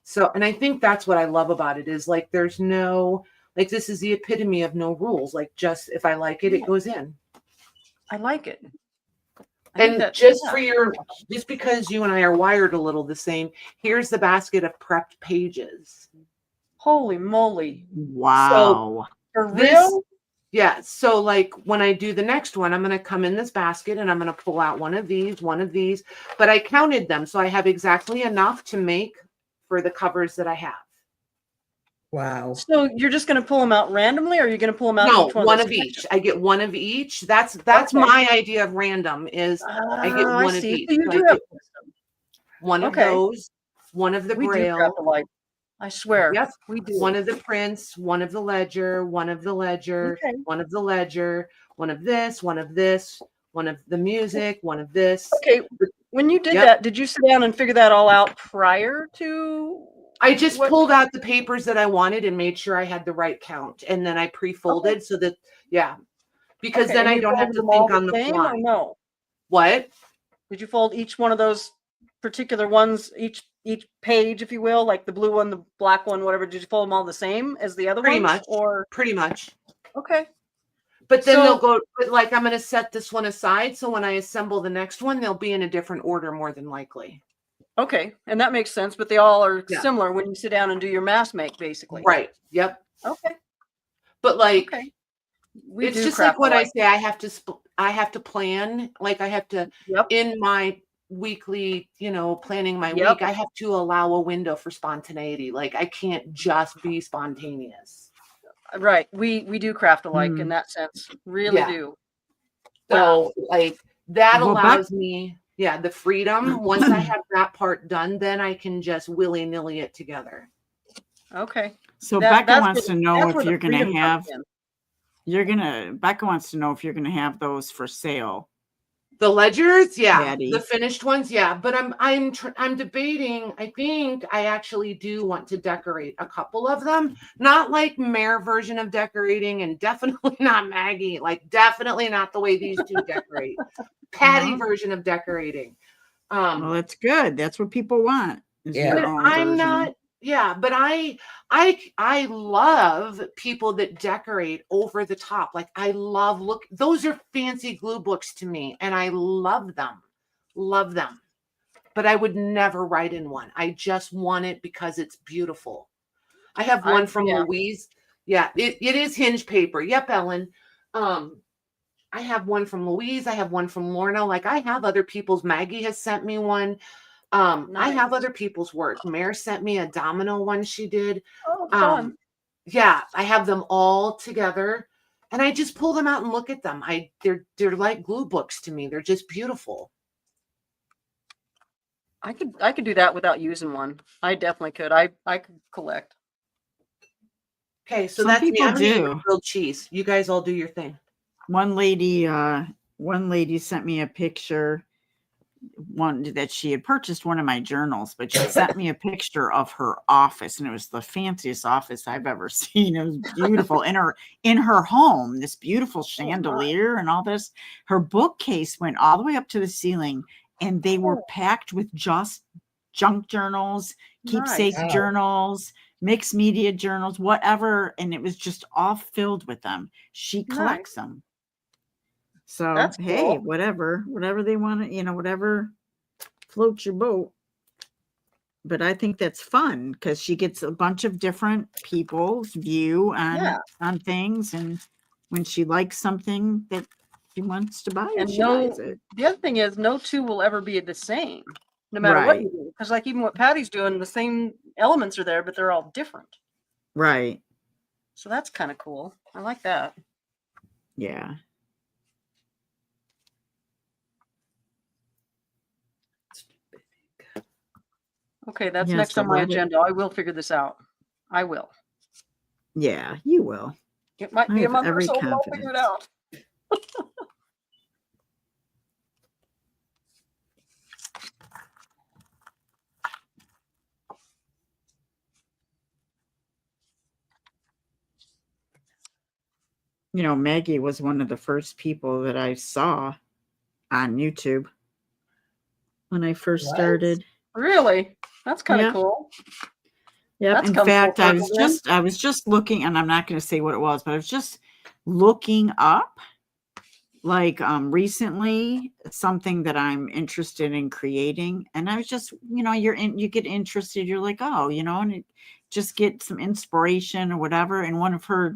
So, and I think that's what I love about it is like, there's no, like, this is the epitome of no rules. Like, just if I like it, it goes in. I like it. I think And that- just yeah. just because you and I are wired a little the same, here's the basket of prepped pages. Holy moly. Wow. For This- real? Yeah. So like when I do the next one, I'm going to come in this basket and I'm going to pull out one of these, but I counted them. So I have exactly enough to make for the covers that I have. Wow. So you're just going to pull them out randomly, or are you going to pull them out? No, each one those of each. sections? I get one of each. That's Okay. my idea of random is I get one of see. each. So you So do I have get one of Okay. those, one of the we do braille. crap alike. I swear. Yep. We do. One of the prints, one of the ledger, one of the ledger, Okay. one of the ledger, one of this, one of this, one of the music, one of this. Okay. When you did Yep. that, did you sit down and figure that all out prior to? I just What- pulled out the papers that I wanted and made sure I had the right count. And then I pre-folded so that, because Okay, then and I you don't have folded to them all think on the same, fly. or no? What? Did you fold each one of those particular ones, each page, if you will, like the blue one, the black one, whatever? Did you fold them all the same as the other Pretty ones? much. Or Pretty much. okay. But then So- they'll go, but like I'm going to set this one aside. So when I assemble the next one, they'll be in a different order more than likely. Okay, and that makes sense, but they all are Yeah. similar when you sit down and do your mass make, basically. Right. Yep. Okay. But like, Okay. We it's do just crap like what I alike. say, I have to I have to plan, like I have to Yep. in my weekly, planning my Yep. week, I have to allow a window for spontaneity. Like I can't just be spontaneous. Right. We do craft alike in Mm. that sense. Really Yeah. do. So like that Well, allows me, the freedom. Once I have that part done, then I can just willy-nilly it together. Okay. So That- Becca that's wants where- to know that's if where the you're going to freedom comes have, in. Becca wants to know if you're going to have those for sale. The ledgers, yeah, Patty. the finished ones, yeah. But I'm debating. I think I actually do want to decorate a couple of them, not like Mare version of decorating, and definitely not Maggie. Like definitely not the way these two decorate. Patty Uh-huh. version of decorating. Well, that's good. That's what people want. Is Yeah. your But own I'm version. not. Yeah, but I love people that decorate over the top. Like I love those are fancy glue books to me, and I love them. Love them. But I would never write in one. I just want it because it's beautiful. I have one from yeah. Louise. Yeah, it is hinge paper. Yep, Ellen. I have one from Louise. I have one from Lorna. Like I have other people's. Maggie has sent me one. I have Nice. other people's work. Mare sent me a domino one she did. Oh, fun. Yeah, I have them all together, and I just pull them out and look at them. They're like glue books to me. They're just beautiful. I could do that without using one. I definitely could. I could collect. Okay, so Some that's me. people I'm eating do. grilled cheese. You guys all do your thing. One lady sent me a picture, one that she had purchased one of my journals, but she sent me a picture of her office, and it was the fanciest office I've ever seen. It was beautiful in her home, this beautiful chandelier and all this. Her bookcase went all the way up to the ceiling, and they were packed with just junk journals, keepsake Nice. Wow. journals, mixed media journals, whatever, and it was just all filled with them. She collects them. So That's hey, cool. whatever they want to, whatever floats your boat. But I think that's fun because she gets a bunch of different people's view on things, and when she likes something that she wants to buy, And she buys it. the other thing is, no two will ever be the same, no matter what you do. Because like even what Patty's doing, the same elements are there, but they're all different. Right. So that's kind of cool. I like that. Yeah. Okay, that's Yes, next on the my rabbit- agenda. I will figure this out. I will. Yeah, you will. It might I be a have month or every so, but I'll figure it confidence. out. Maggie was one of the first people that I saw on YouTube when I first What? started. Really? That's kind of Yeah. cool. Yeah. That's In come full fact, I circle then. was just looking, and I'm not going to say what it was, but I was just looking up, like recently, something that I'm interested in creating, and I was just, you get interested, you're like, oh, and it just get some inspiration or whatever, and one of her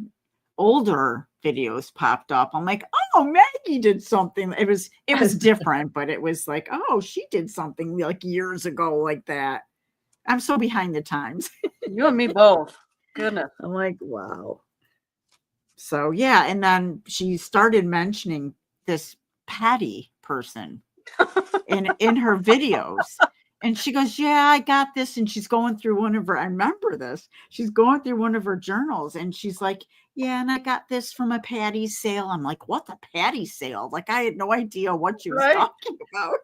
older videos popped up. I'm like, oh, Maggie did something. It was different, but it was like, oh, she did something like years ago like that. I'm so behind the times. You and me both. Goodness. I'm like, wow. So yeah, and then she started mentioning this Patty person in her videos. And she goes, yeah, I got this. And she's going through I remember this. She's going through one of her journals, and she's like, yeah, and I got this from a Patty sale. I'm like, what, the Patty sale? Like, I had no idea what she was Right. talking about.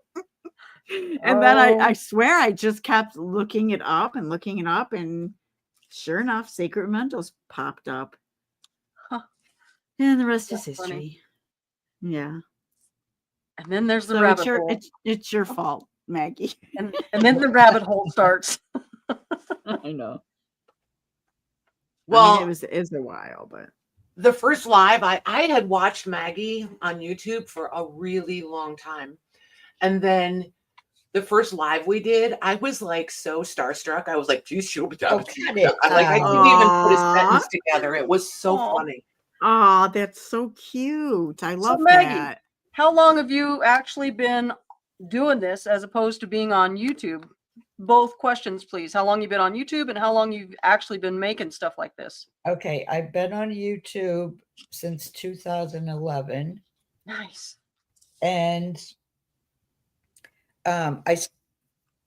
And then I swear I just kept looking it up, and sure enough, Sacred Mementos popped up. Huh. And the rest That's is funny. history. Yeah. And then there's the So rabbit hole. it's your fault, Maggie. And then the rabbit hole starts. I know. Well, I mean, it was a while, but the first live, I had watched Maggie on YouTube for a really long time. And then the first live we did, I was like so starstruck. I was like, geez, she'll be done. Oh, cut it I out. couldn't even put a sentence together. It was so Aw. funny. oh, that's so cute. I love Maggie, that. how long have you actually been doing this as opposed to being on YouTube? Both questions, please. How long you been on YouTube and how long you've actually been making stuff like this? Okay, I've been on YouTube since 2011, Nice. and um, I s-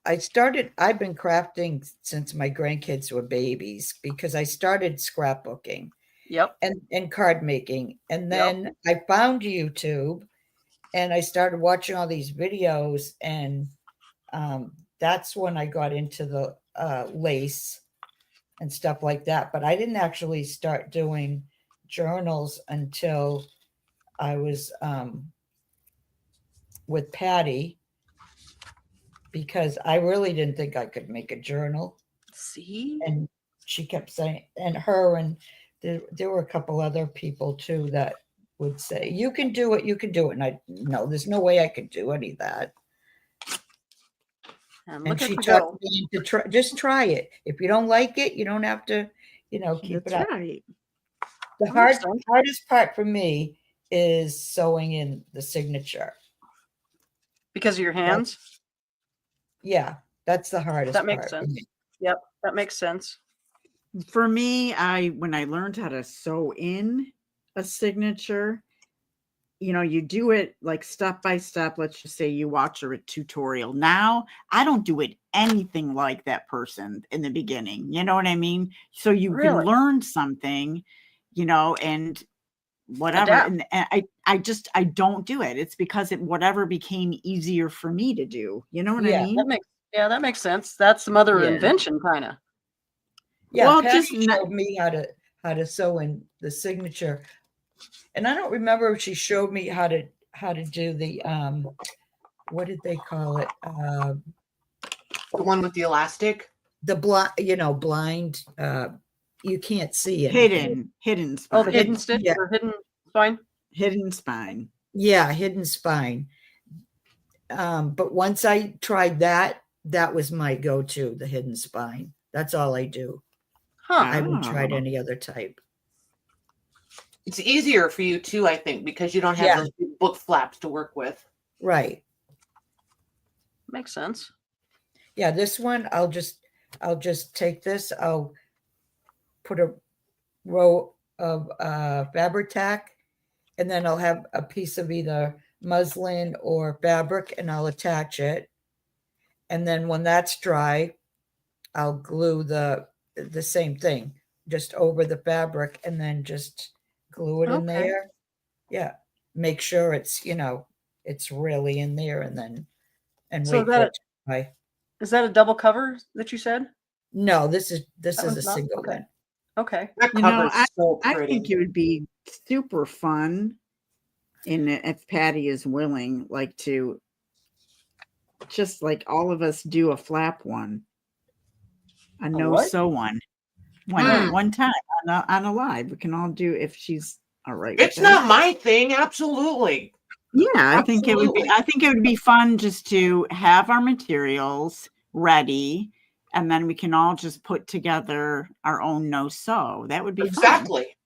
I've been crafting since my grandkids were babies because I started scrapbooking Yep. and card making, and Yep. then I found YouTube and I started watching all these videos, and that's when I got into the lace and stuff like that. But I didn't actually start doing journals until I was with Patty, because I really didn't think I could make a journal. See? And she kept saying, and her and there were a couple other people too that would say, you can do it, you can do it. And I, no, there's no way I could do any of that. And And look at she you taught go. me to try, just try it. If you don't like it, you don't have to, keep That's it up. right. The That makes sense. hardest part for me is sewing in the signature. Because of your hands? Yeah, that's the hardest That makes part for sense. me. Yep, that makes sense. For me, when I learned how to sew in a signature, you do it like step by step. Let's just say you watch a tutorial. Now, I don't do it anything like that person in the beginning. You know what I mean? So you can Really? learn something, and whatever. Adapt. And I don't do it. It's because whatever became easier for me to do. You know what I Yeah, mean? That makes sense. That's the mother Yeah. invention, kind of. Yeah, Well, Patty just not- showed me how to sew in the signature, and I don't remember if she showed me how to do the what did they call it? The one with the elastic. The blind. You can't see anything. hidden Oh, the spine. hidden stitch yeah. or hidden spine? Hidden spine. Yeah, hidden spine. But once I tried that, that was my go-to, the hidden spine. That's all I do. Huh. I haven't tried Oh. any other type. It's easier for you too, I think, because you don't have Yeah. those big book flaps to work with. Right. Makes sense. Yeah, this one I'll just take this. I'll put a row of fabric tack, and then I'll have a piece of either muslin or fabric, and I'll attach it. And then when that's dry, I'll glue the same thing just over the fabric, and then just glue it in Okay. there. Yeah, make sure it's it's really in there, and then So wait for it to dry. Is that a double cover that you said? No, this is That a one's not? single Okay. one. Okay. That You know, cover's so I pretty. think it would be super fun, if Patty is willing, like to just like all of us do a flap one, a no what? sew one, Hmm. one time on a live. We can all do if she's all right. It's with that. not my thing, absolutely. Yeah, I think it would be. Absolutely. I think it would be fun just to have our materials ready, and then we can all just put together our own no sew. That would be fun. Exactly.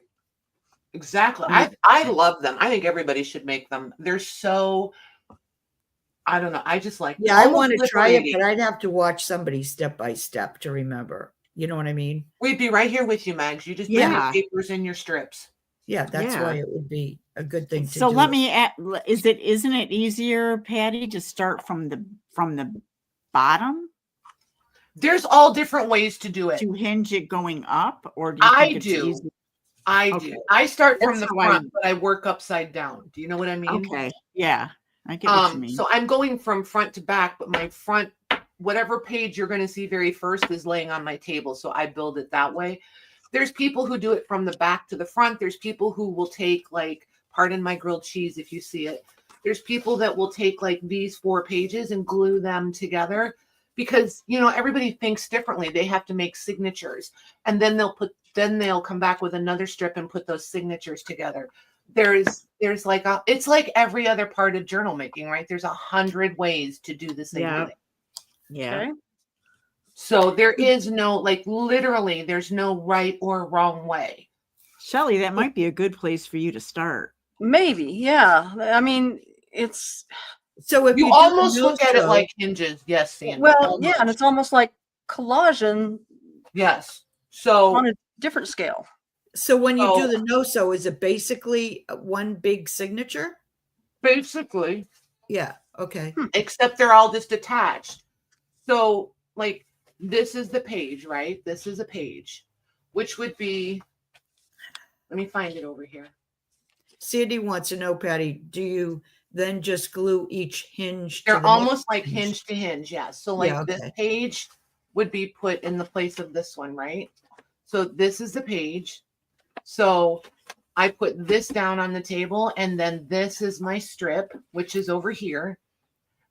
Exactly. Yeah. I love them. I think everybody should make them. They're so, I don't know. I just like Yeah, I almost want to try it, liberating. but I'd have to watch somebody step by step to remember. You know what I mean? We'd be right here with you, Mags. You just bring Yeah. your papers and your strips. Yeah, that's why Yeah. it would be a good thing to So do. let me isn't it easier, Patty, to start from the bottom There's all different ways to do it. to hinge it going up, or do you I think it's do. easy? I Okay. do. I start from That's the how front, but I work upside down. Do you know what I mean? Okay. Yeah. I get what you mean. So I'm going from front to back, but my front, whatever page you're going to see very first is laying on my table. So I build it that way. There's people who do it from the back to the front. There's people who will take, like, pardon my grilled cheese if you see it. There's people that will take like these 4 pages and glue them together because, everybody thinks differently. They have to make signatures, and then they'll come back with another strip and put those signatures together. There's like it's like every other part of journal making, right? There's 100 ways to do the same Yeah. thing. Yeah. Okay. So there is no, like, literally, there's no right or wrong way. Shelley, that might be a good place for you to start. Maybe, yeah. I mean, it's So if You you do almost the look at it no-sew- like hinges. Yes, Sandy. well, yeah, and almost. it's almost like collaging Yes. So on a different scale. so when you do So- the no-sew, is it basically one big signature? basically, Yeah. Okay. except they're all just attached. So, like, this is the page, right? This is a page, which would be, let me find it over here. Sandy wants to know, Patty, do you then just glue each hinge to They're the almost next like hinge to hinge, yes. So, like, Yeah, this okay. page would be put in the place of this one, right? So, this is the page. So, I put this down on the table, and then this is my strip, which is over here.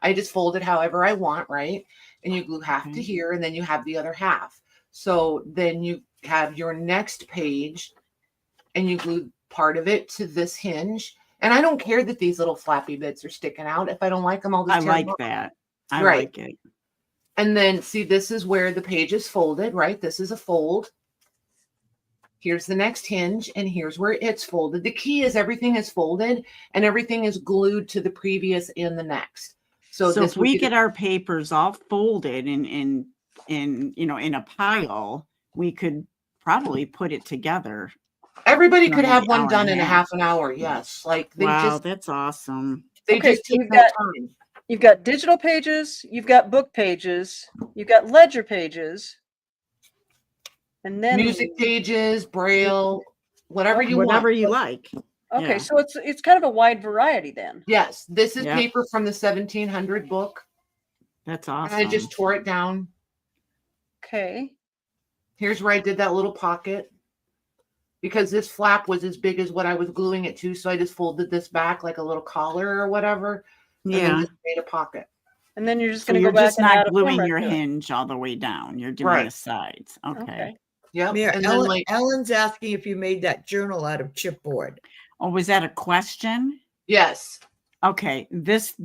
I just fold it however I want, right? And you glue half to Okay. here, and then you have the other half. So then you have your next page, and you glue part of it to this hinge. And I don't care that these little flappy bits are sticking out. If I don't like them, I'll just I tear like them off. that. I Right. like it. And then see, this is where the page is folded, right? This is a fold. Here's the next hinge, and here's where it's folded. The key is everything is folded and everything is glued to the previous and the next. So, So this if would we be the- get our papers all folded in in a pile, we could probably put it together. everybody could maybe have one hour done and in a a half an hour. Yes. Like they Wow, just that's awesome. they Okay, just so take you've more got- time. You've got digital pages, you've got book pages, you've got ledger pages, and then Music pages, braille, whatever you Whatever want. you like. okay, yeah. so it's kind of a wide variety then. Yes, this is Yeah. paper from the 1700 book. That's And awesome. I just tore it down. Okay. Here's where I did that little pocket. Because this flap was as big as what I was gluing it to, so I just folded this back like a little collar or whatever, and then yeah. just made a pocket. And then you're just So going to you're go back just and not add a gluing camera your to it. hinge all the way down. You're doing Right. the sides. Okay. Okay. Yep. Mayor, And then like Ellen's asking if you made that journal out of chipboard. Oh, was that a question? yes. Okay. This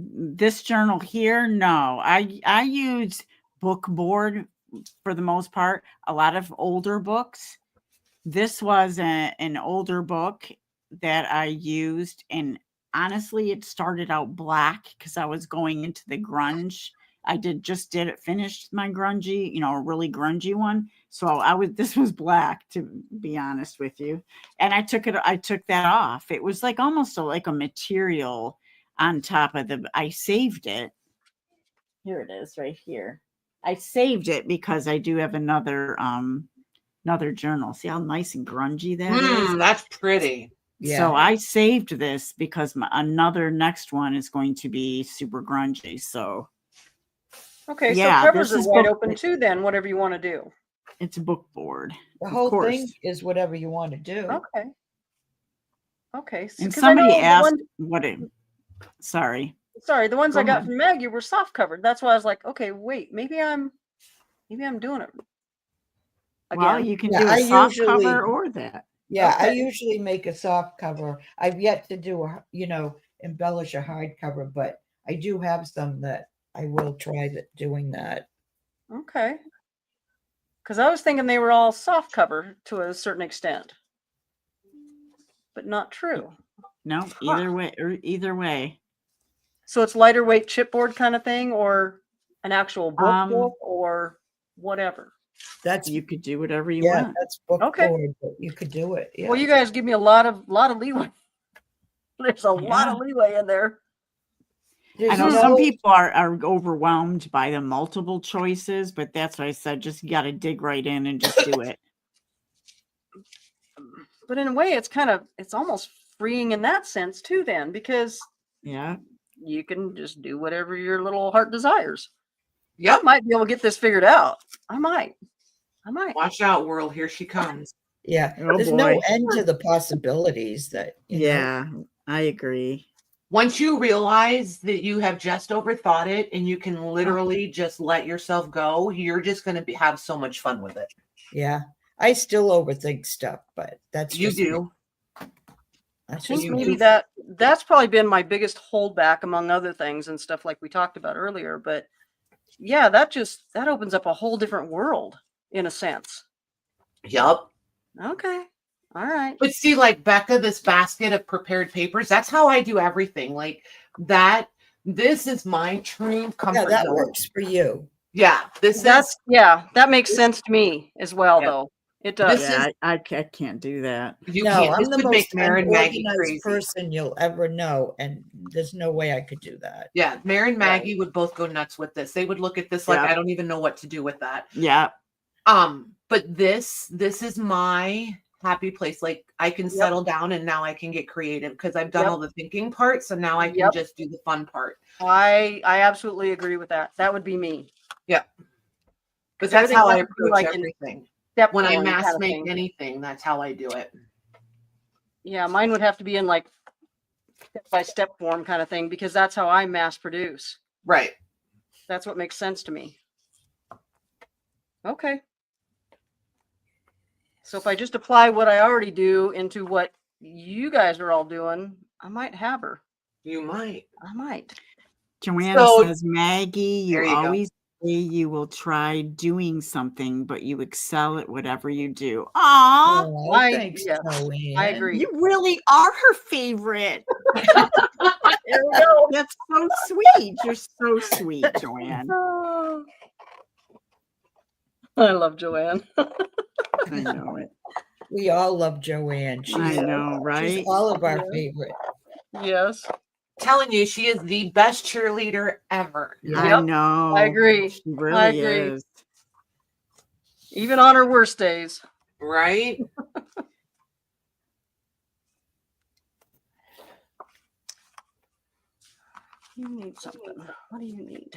journal here, no. I use bookboard for the most part. A lot of older books. This was an older book that I used, and honestly, it started out black because I was going into the grunge. I finished my grungy, a really grungy one. So this was black, to be honest with you. And I took that off. It was like almost like a material on top of I saved it. Here it is right here. I saved it because I do have another journal. See how nice and grungy that is? That's pretty. Yeah. So I saved this because another next one is going to be super grungy. So Okay, Yeah, so covers this are is wide book- open too then, whatever you want to do. it's a book board. The Of whole course. thing is whatever you want to do. Okay. Okay. And 'cause I know somebody the asked ones- what it. Sorry. sorry, the ones Go I got ahead. from Maggie were soft covered. That's why I was like, okay, wait, maybe I'm doing it again. Well, you can Yeah, do a I soft usually- cover or that. Yeah, I Okay. usually make a soft cover. I've yet to do embellish a hardcover, but I do have some that I will try doing that. Okay. Because I was thinking they were all soft cover to a certain extent, but not true. No, either way. So it's lighter weight chipboard kind of thing, or an actual book, or whatever. That's You could do whatever you yeah, want. that's book Okay. board, but you could do it. Yeah. Well, you guys give me a lot of leeway. There's a lot of leeway in there. There's I know no- some people are overwhelmed by the multiple choices, but that's what I said. Just got to dig right in and just do it. But in a way, it's almost freeing in that sense too, then, because Yeah. you can just do whatever your little heart desires. Yep. I might be able to get this figured out. I might. Watch out, world. Here she comes. Yeah, Oh, there's no boy. end to the possibilities that. I agree. Once you realize that you have just overthought it and you can literally just let yourself go, you're just going to have so much fun with it. Yeah, I still overthink stuff, but that's You just me. do. That's I think just maybe me. that's probably been my biggest holdback among other things and stuff like we talked about earlier. But yeah, that opens up a whole different world in a sense. Yup. Okay. All right. But see, like Becca, this basket of prepared papers, that's how I do everything. Like this is my true comfort Yeah, that zone. works for you. Yeah, that makes this- sense to me as well, Yeah. though. It does. This Yeah, is- I can't do that. you No, can't. I'm This the would most make Mary and Maggie unorganized crazy. person you'll ever know, and there's no way I could do that. Yeah, Mary and Maggie would both go nuts with this. They would look at this like Yeah. I don't even know what to do with that. Yeah. But this is my happy place. Like I can settle down and now I can get creative because I've done all the thinking part. So now I can just do the fun part. I absolutely agree with that. That would be me. Yeah. But that's everything how I has to be approach like in everything. step When I form mass kind of make thing. anything, that's how I do it. Yeah, mine would have to be in like step-by-step form kind of thing because that's how I mass produce. Right. That's what makes sense to me. Okay. So if I just apply what I already do into what you guys are all doing, I might have her. You might. I might. Joanna So- says, Maggie, There you you go. always say you will try doing something, but you excel at whatever you do. Aw, Oh, thanks, yes, Joanne. I agree. you really are her favorite. There we go. That's so sweet. You're so sweet, Joanne. Oh. I love Joanne. I know it. We all love Joanne. I know, right? She's all of our Yeah. favorite. Yes, Telling you, she is the best cheerleader ever. I Yep, know. I agree. She really agree. is. even on her worst days. Right? You need something. What do you need?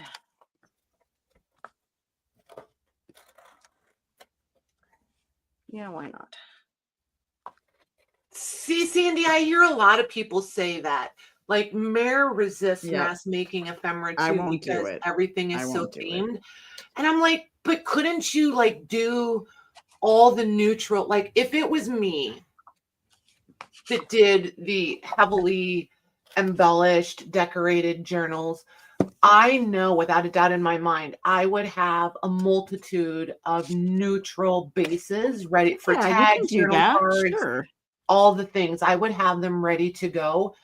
Yeah, why not? See, Sandy, I hear a lot of people say that. Like, Mare resists Yeah. mass making ephemera I too won't do because it. everything I is so won't do it. themed. And I'm like, but couldn't you like do all the neutral? Like, if it was me that did the heavily embellished, decorated journals, I know without a doubt in my mind, I would have a multitude of neutral bases ready for Yeah, you tags, can do journal that. cards, Sure. all the things. I would have them ready to go.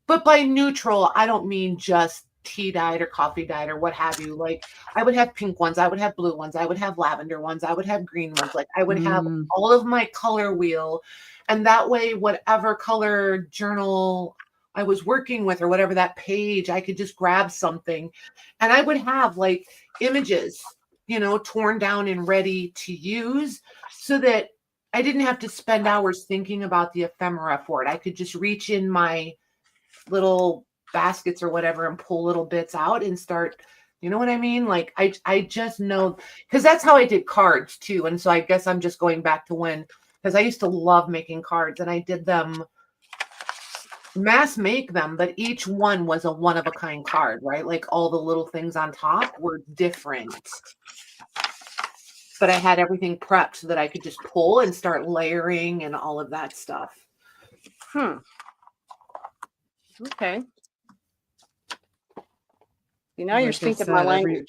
But by neutral, I don't mean just tea dyed or coffee dyed or what have you. Like, I would have pink ones, I would have blue ones, I would have lavender ones, I would have green ones. Like, I would have Mm. all of my color wheel. And that way, whatever color journal I was working with or whatever that page, I could just grab something. And I would have like images, you know, torn down and ready to use so that I didn't have to spend hours thinking about the ephemera for it. I could just reach in my little baskets or whatever and pull little bits out and start, you know what I mean? Like I just know, because that's how I did cards too. And so I guess I'm just going back to when, because I used to love making cards and I did them, mass make them, but each one was a one of a kind card, right? Like all the little things on top were different. But I had everything prepped so that I could just pull and start layering and all of that stuff. Okay. See, now you're Like I speaking my said, language.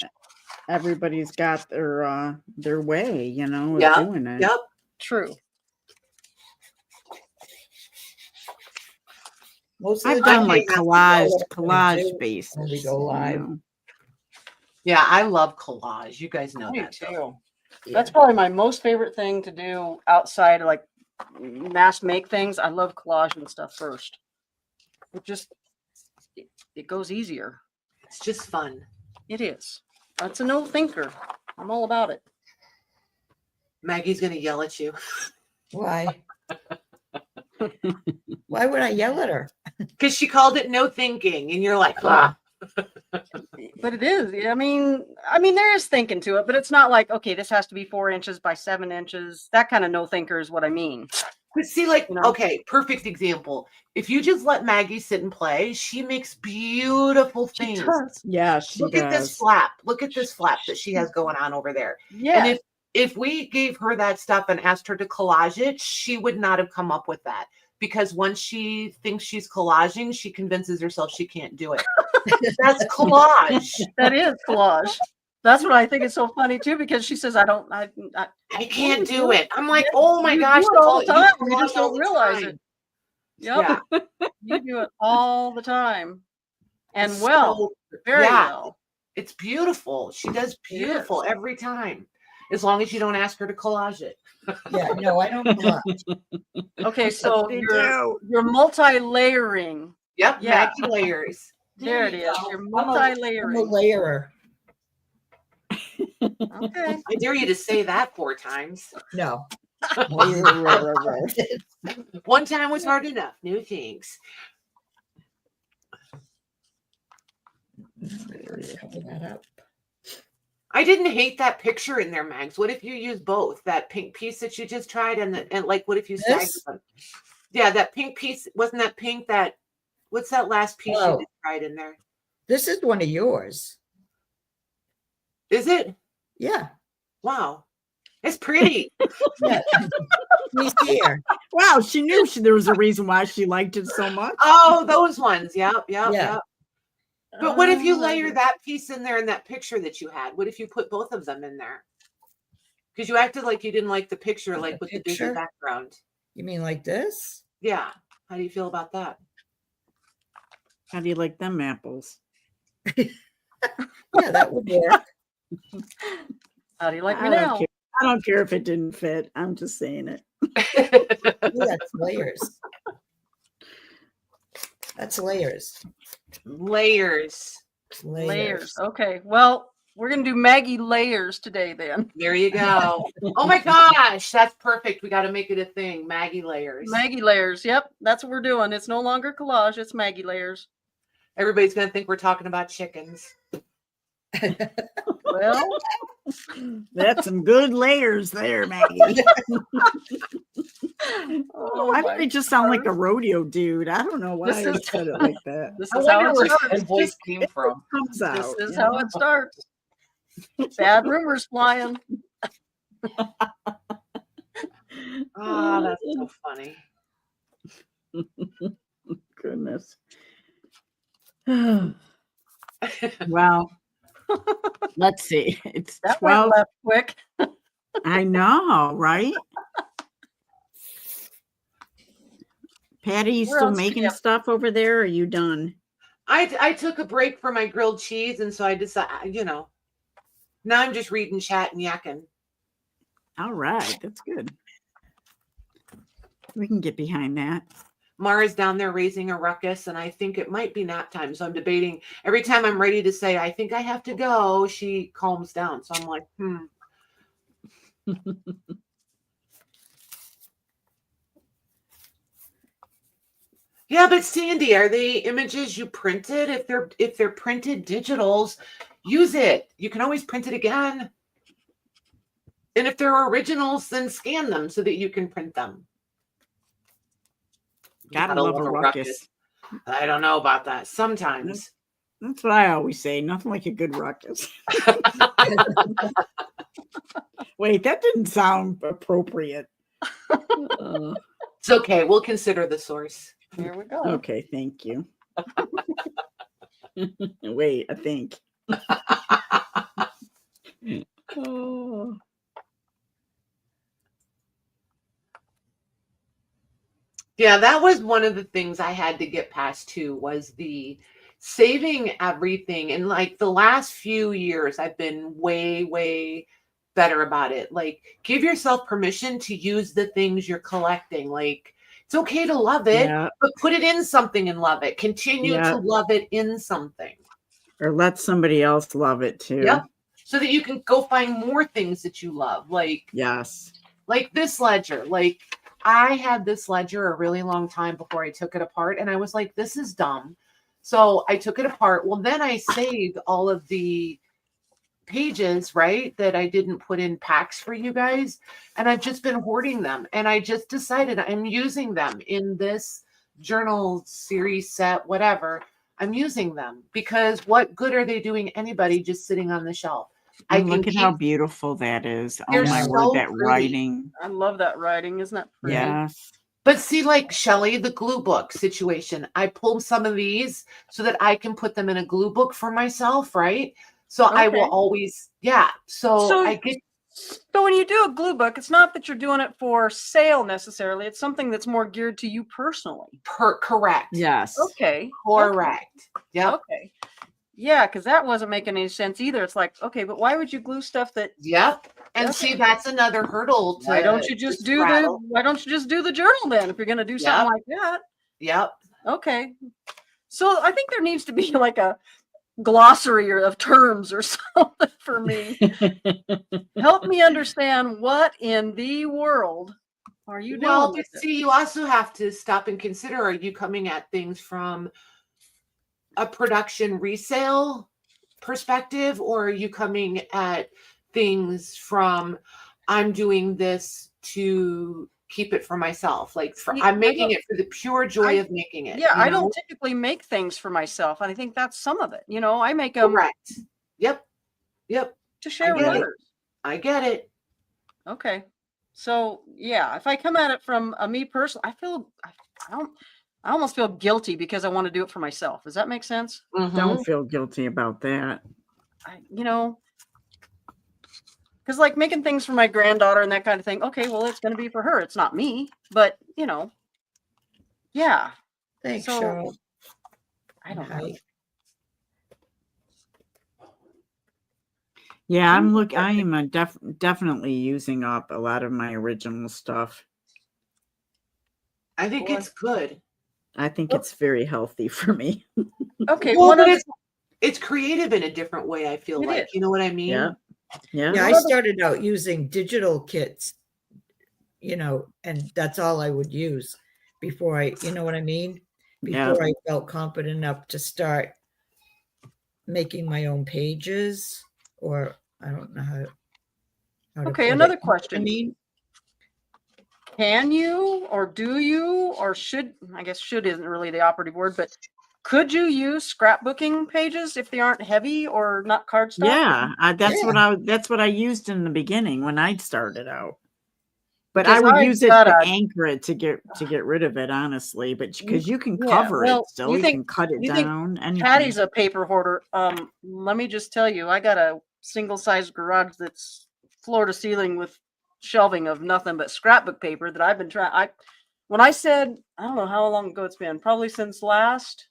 Everybody's got their way, you know, of Yep, doing it. Yep. True. Most of I've the done time like we have to go collage and do bases. when we go live. you know. Yeah, I love collage. You guys know I do that. though. too. Yeah. That's probably my most favorite thing to do outside of like mass make things. I love collage and stuff first. It goes easier. It's just fun. It is. That's a no thinker. I'm all about it. Maggie's gonna yell at you Why? Why would I yell at her? because she called it no thinking, and you're like, ah. But it is. I mean, there is thinking to it, but it's not like, okay, this has to be 4 inches by 7 inches. That kind of no thinker is what I mean. But see, like, You know? okay, perfect example. If you just let Maggie sit and play, she makes beautiful She things. does. Yeah, she Look does. at this flap. Look at this flap that she has going on over there. Yeah. And if we gave her that stuff and asked her to collage it, she would not have come up with that. Because once she thinks she's collaging, she convinces herself she can't do it. That's collage. That is collage. That's what I think is so funny too, because she says, I can't do it. I'm like, oh my you gosh, do it that's all the you time. You collage just all don't the realize time. it. Yep. You do it all the time. And It's well, so- very yeah, well. it's beautiful. She does beautiful is. every time, as long as you don't ask her to collage it. Yeah, no, I don't collage. Okay, so They you're multi-layering. Yep, Yeah. Maggie layers. There it you is. go. You're I'm a multi-layering. layerer. Okay. I dare you to say that 4 times. No. One time was hard enough. No thanks. Cover that up. I didn't hate that picture in there, Mags. What if you use both? That pink piece that you just tried and like what if you staggered This? them? Yeah, that pink piece, wasn't that pink that what's that last piece you Oh. just tried in there? This is one of yours. Is it? Yeah. Wow. It's pretty. Yeah. He's here. Wow, she knew there was a reason why she liked it so much. Oh, those ones. Yep. Yeah. But what if you layer that piece in there in that picture that you had? What if you put both of them in there? Because you acted like you didn't like the picture, like with the busy picture? background. You mean like this? Yeah. How do you feel about that? How do you like them apples? Yeah, that would work. How do you like me I don't now? care. I don't care if it didn't fit. I'm just saying it. Ooh, that's layers. That's layers. Layers. Layers. Okay. Well, we're gonna do Maggie layers today then. There you go. Oh my gosh, that's perfect. We got to make it a thing. Maggie layers. Maggie layers. Yep, that's what we're doing. It's no longer collage. It's Maggie layers. Everybody's gonna think we're talking about chickens. Well, That's some good layers there, Maggie. oh Why my did it just sound like a stars. rodeo dude? I don't know why This I is- said it like that. This I is how wonder it where starts. that voice came from. Comes out. This is you how know? it starts. Bad rumors flying. Oh, that's so funny. Goodness. Well, let's see. It's That went 12. left quick. I know, right? Patty, you Where still else do we making have- stuff over there? Or are you done? I took a break for my grilled cheese, and so I decided, now I'm just reading chat and yakking. All right, that's good. We can get behind that. Mara's down there raising a ruckus, and I think it might be nap time. So I'm debating. Every time I'm ready to say, I think I have to go, she calms down. So I'm like, Yeah, but Sandy, are they images you printed? If they're printed digitals, use it. You can always print it again. And if they're originals, then scan them so that you can print them. Gotta love a ruckus. I don't know about that. Sometimes. That's what I always say. Nothing like a good ruckus. Wait, that didn't sound appropriate. It's okay. We'll consider the source. Here we go. Okay, thank you. Wait, I think. Oh. Yeah, that was one of the things I had to get past too, was the saving everything. And like the last few years, I've been way, way better about it. Like, give yourself permission to use the things you're collecting. Like, it's okay to love it, Yeah. but put it in something and love it. Continue Yeah. to love it in something. Or let somebody else love it too. Yep. So that you can go find more things that you love. Like this ledger. Like, I had this ledger a really long time before I took it apart, and I was like, this is dumb. So I took it apart. Well, then I saved all of the pages, right, that I didn't put in packs for you guys, and I've just been hoarding them. And I just decided I'm using them in this journal series set, whatever. I'm using them because what good are they doing anybody just sitting on the shelf? And look at how beautiful that is. Oh They're my so word, that pretty. writing. I love that writing. Isn't that pretty? Yes. But see, like Shelley, the glue book situation, I pulled some of these so that I can put them in a glue book for myself, right? So I will Okay. always, yeah. So I get, So when you do a glue book, it's not that you're doing it for sale necessarily. It's something that's more geared to you personally. Correct. Yes. Okay. Correct. Yep. Okay. Yeah, because that wasn't making any sense either. It's like, okay, but why would you glue stuff that Yep. And Okay. see, that's another hurdle to why don't you just do straddle. the why don't you just do the journal then if you're gonna do something like that? Yep. Okay. So I think there needs to be like a glossary of terms or something for me. Help me understand what in the world are you doing Well, with but it? see, you also have to stop and consider, are you coming at things from a production resale perspective, or are you coming at things from, I'm doing this to keep it for myself? Like See, I'm I making don't- it for the pure joy I- of making it. Yeah, you I know? don't typically make things for myself. And I think that's some of it. You know, I make them Correct. Yep. Yep. to share with get it. others. I get it. Okay. So yeah, if I come at it from a me person, I almost feel guilty because I want to do it for myself. Does that make sense? Mhm. Don't feel guilty about that. Because like making things for my granddaughter and that kind of thing. Okay, well, it's going to be for her. It's not me, but yeah. Thanks, So, Cheryl. I don't know. Hi. Yeah, I am definitely using up a lot of my original stuff. I think Boy. it's good. I think it's very healthy for me. Okay, Well, one but other, it's creative in a different way, I feel It like. is. You know what I mean? Yeah. Yeah. Yeah, I Well, started out using digital kits, and that's all I would use before you know what I mean? Yeah. Before I felt confident enough to start making my own pages, or I don't know how to Okay, put another it. I question. mean, Can you or do you or should, I guess should isn't really the operative word, but could you use scrapbooking pages if they aren't heavy or not cardstock? Yeah, that's Yeah. what I used in the beginning when I started out. But Because I would I use it got to a- anchor it to get rid of it, honestly. But because you can Yeah, cover well, it still, you you think- can cut it you think down. Anything. Patty's a paper hoarder. Let me just tell you, I got a single-sized garage that's floor to ceiling with shelving of nothing but scrapbook paper that I've been trying. When I said, I don't know how long ago it's been, probably since last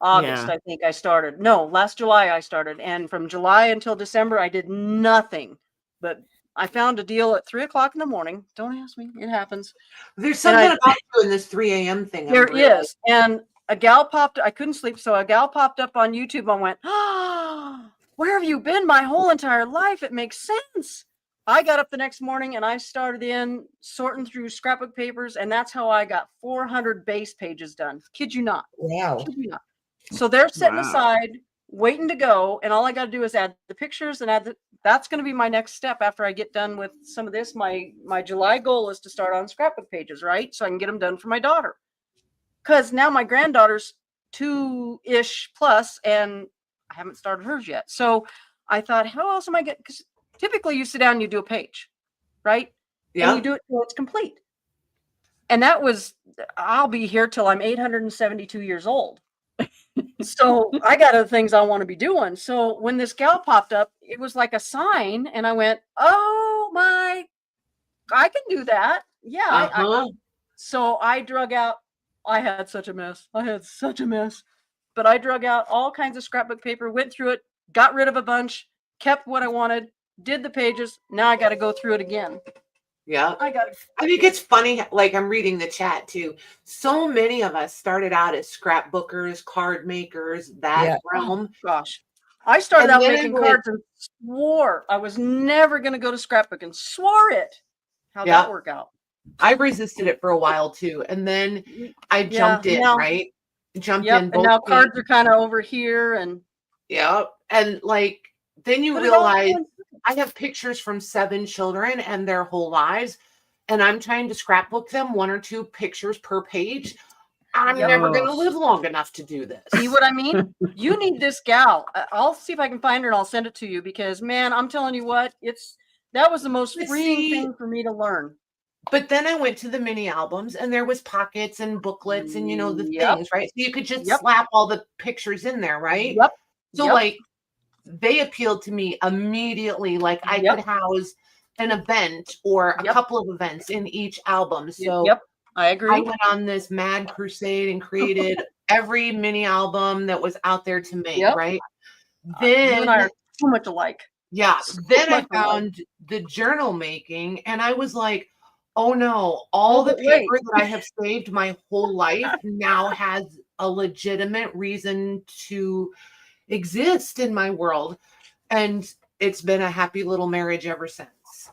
August, Yeah. I think I started. No, last July I started. And from July until December, I did nothing. But I found a deal at 3:00 in the morning. Don't ask me. It happens. There's And something about doing this 3 a.m. thing. There is. And a gal popped, I couldn't sleep. So a gal popped up on YouTube and went, "Ah, where have you been my whole entire life? It makes sense." I got up the next morning and I started in sorting through scrapbook papers. And that's how I got 400 base pages done. Kid you not. wow. Kid you not. So they're setting Wow. aside, waiting to go. And all I got to do is add the pictures and that's going to be my next step after I get done with some of this. My July goal is to start on scrapbook pages, right? So I can get them done for my daughter. Because now my granddaughter's 2-ish plus, and I haven't started hers yet. So I thought, how else am I getting? Because typically you sit down and you do a page, right? Yeah. And you do it till it's complete. And that was, I'll be here till I'm 872 years old. So I got other things I want to be doing. So when this gal popped up, it was like a sign, and I went, "Oh my, I can do that." Yeah. So I drug out. I had such a mess. But I drug out all kinds of scrapbook paper, went through it, got rid of a bunch, kept what I wanted, did the pages. Now I got to go through it again. Yeah. I think it's funny, like I'm reading the chat too. So many of us started out as scrapbookers, card makers, that Yeah. realm. Gosh. I started And out then I making went- cards and swore I was never going to go to scrapbook and swore it. How'd Yeah. that work out? I resisted it for a while too. And then I jumped in, now- right? Jumped Yep. in. And now cards are kind of over here and. Yeah. And like, then you But it all realize depends. I have pictures from 7 children and their whole lives, and I'm trying to scrapbook them 1 or 2 pictures per page. I'm Yep. never going to live long enough to do this. See what I mean? You need this gal. I'll see if I can find her and I'll send it to you because, man, I'm telling you what, that was the most But freeing see- thing for me to learn. But then I went to the mini albums and there was pockets and booklets and, the Yep. things, right? So you could just Yep. slap all the pictures in there, right? Yep. So Yep. like they appealed to me immediately. Like I Yep. could house an event or a Yep. couple of events in each album. So Yep, I I agree. went on this mad crusade and created every mini album that was out there to make, Yep. right? You and I Then are so much alike. yeah, So then I much alike. found the journal making and I was like, oh no, all Oh, the but wait. paper that I have saved my whole life now has a legitimate reason to exist in my world. And it's been a happy little marriage ever since.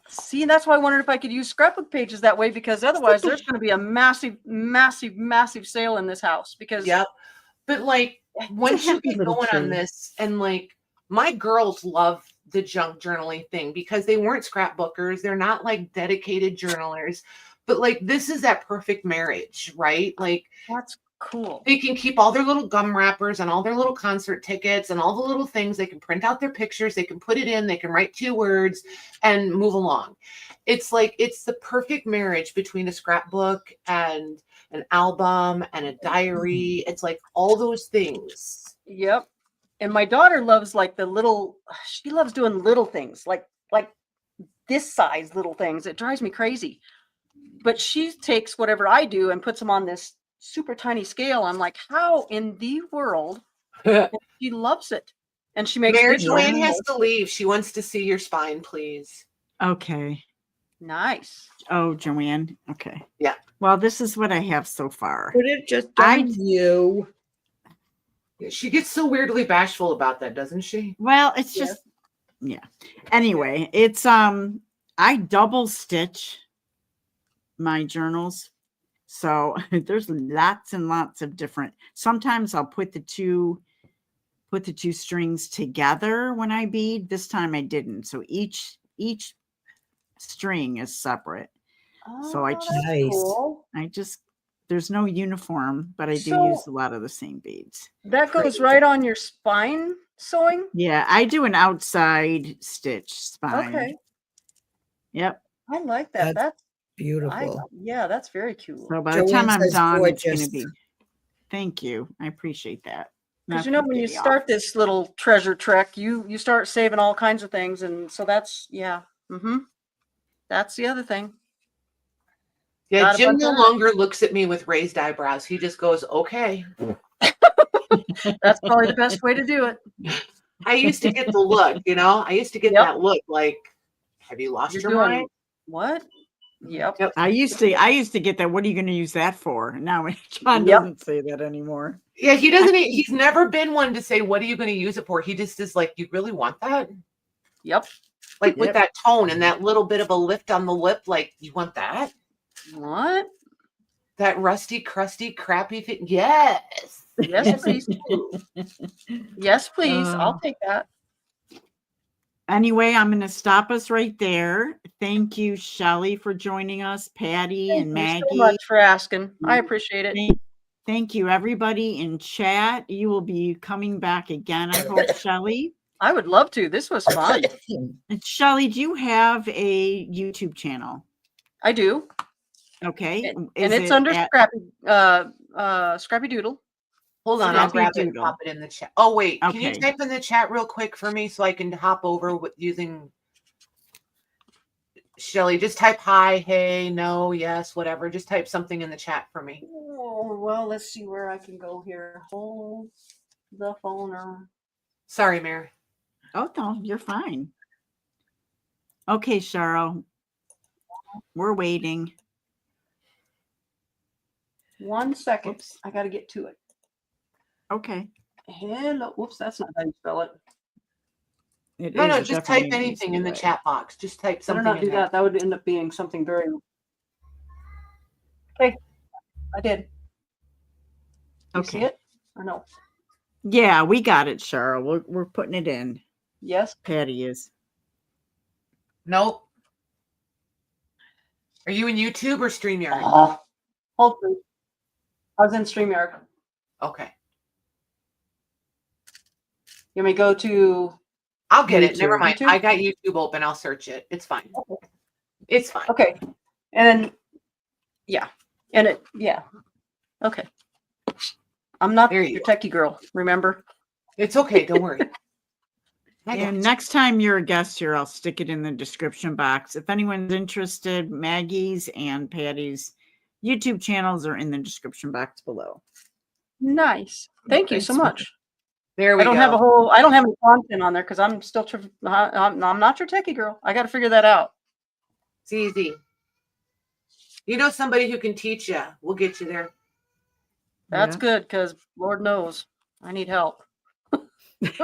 See, that's why I wondered if I could use scrapbook pages that way, because otherwise there's going to be a massive, massive, massive sale in this house. Because Yep. But like once you happy get little going on tree. this, and like my girls love the junk journaling thing because they weren't scrapbookers. They're not like dedicated journalers. But like this is that perfect marriage, right? Like that's cool. they can keep all their little gum wrappers and all their little concert tickets and all the little things. They can print out their pictures. They can put it in. They can write 2 words and move along. It's like it's the perfect marriage between a scrapbook and an album and a diary. It's like all those things. Yep. And my daughter loves like the little. She loves doing little things, like this size little things. It drives me crazy. But she takes whatever I do and puts them on this super tiny scale. I'm like, how in the world? And she loves it, and she makes Mary good Joanne journals. has to leave. She wants to see your spine, please. Okay. Nice. Oh, Joanne. Okay. Yeah. Well, this is what I have so far. Put it just I- on you. She gets so weirdly bashful about that, doesn't she? Well, it's Yes. just yeah. Anyway, it's I double stitch my journals. So there's lots and lots of different. Sometimes I'll put the two strings together when I bead. This time I didn't. So each string is separate. So I Oh, just- that's Nice. cool. There's no uniform, but I do So- use a lot of the same beads. That goes Crazy. right on your spine sewing. Yeah, I do an outside stitch spine. Okay, Yep. I like that. That's That's beautiful. yeah, that's very cool. So by the Joanne time I'm says done, it's going gorgeous. to be. Thank you. I appreciate that. Because Not you know to when you get off. start this little treasure trek, you start saving all kinds of things, and so that's yeah. Mm-hmm. That's the other thing. Yeah, Got a Jim bunch no of- longer looks at me with raised eyebrows. He just goes, okay. That's probably the best way to do it. I used to get the look, you know? I used to get Yep. that look like, have you lost You're your doing mind? what? Yep. Yep. I used to get that. What are you going to use that for? Now John Yep. doesn't say that anymore. Yeah, he doesn't. He's never been one to say, what are you going to use it for? He just is like, you really want that? Yep. Like with Yep. that tone and that little bit of a lift on the lip, like, you want that? What? That rusty, crusty, crappy thing? Yes. Yes, please. Yes, please. I'll Uh, take that. Anyway, I'm going to stop us right there. Thank you, Shelley, for joining us, Patty Thank and you Maggie. so much for asking. I appreciate it. Thank you, everybody in chat. You will be coming back again, I hope, Shelley. I would love to. This was fun. And Shelley, do you have a YouTube channel? I do. Okay. And Is it's it under at- Scrappy Doodle. Hold on, I'll Scrappy grab it and Doodle. pop it in the chat. Oh, wait. Can you Okay. type in the chat real quick for me so I can hop over with using Shelly? Just type hi, hey, no, yes, whatever. Just type something in the chat for me. Oh, well, let's see where I can go here. Hold the phone. Sorry, Mary. Oh, no, you're fine. Okay, Cheryl. We're waiting. 1 second. Whoops. I got to get to it. Okay. Hello. Whoops, that's not how you spell it. It No, is just definitely type an anything easy in the way. chat box. Just type Better something not in do there. that. That would end up being something very. Okay, I did. You see Okay. it or no? Yeah, we got it, Cheryl. We're putting it in. Yes. Patty is. Nope. Are you in YouTube or StreamYard? Hold please. I was in StreamYard. Okay. You may go to. I'll get it. Never YouTube. mind. YouTube? I got YouTube open. I'll search it. It's fine. It's fine. Okay, and then yeah, and it yeah. Okay. I'm not There you your go. techie girl. Remember? It's okay. Don't worry. I got And you. next time you're a guest here, I'll stick it in the description box. If anyone's interested, Maggie's and Patty's YouTube channels are in the description box below. Nice. Thank you so Thanks, much. There we I don't go. have a whole. I don't have any content on there because I'm still. I'm not your techie girl. I got to figure that out. It's easy. You know somebody who can teach you. We'll get you there. That's Yeah. good because Lord knows I need help. There's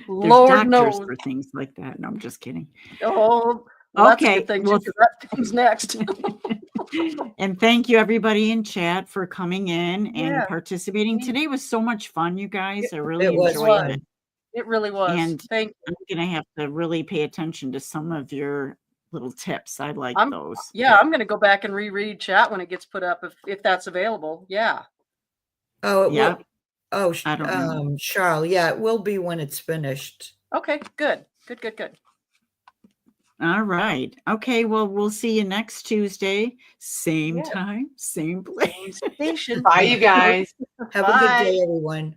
Lord doctors knows. for things like that. No, I'm just kidding. Oh, well, that's a Okay, good thing well, too. 'Cause that comes next. And thank you everybody in chat for coming in and Yeah. participating. Me- Today was so much fun, you guys. I really It was enjoyed fun. it. It really was. And Thank. I'm gonna have to really pay attention to some of your little tips. I like I'm- those. Yeah, I'm gonna go back and reread chat when it gets put up if that's available. Yeah. Oh, it Yeah. will. Oh, I don't know. Charles, yeah, it will be when it's finished. Okay. Good. Good. Good. Good. All right. Okay. Well, we'll see you next Tuesday. Same Yeah. time, same place. Station. Bye, you guys. Have a good Bye. day, everyone.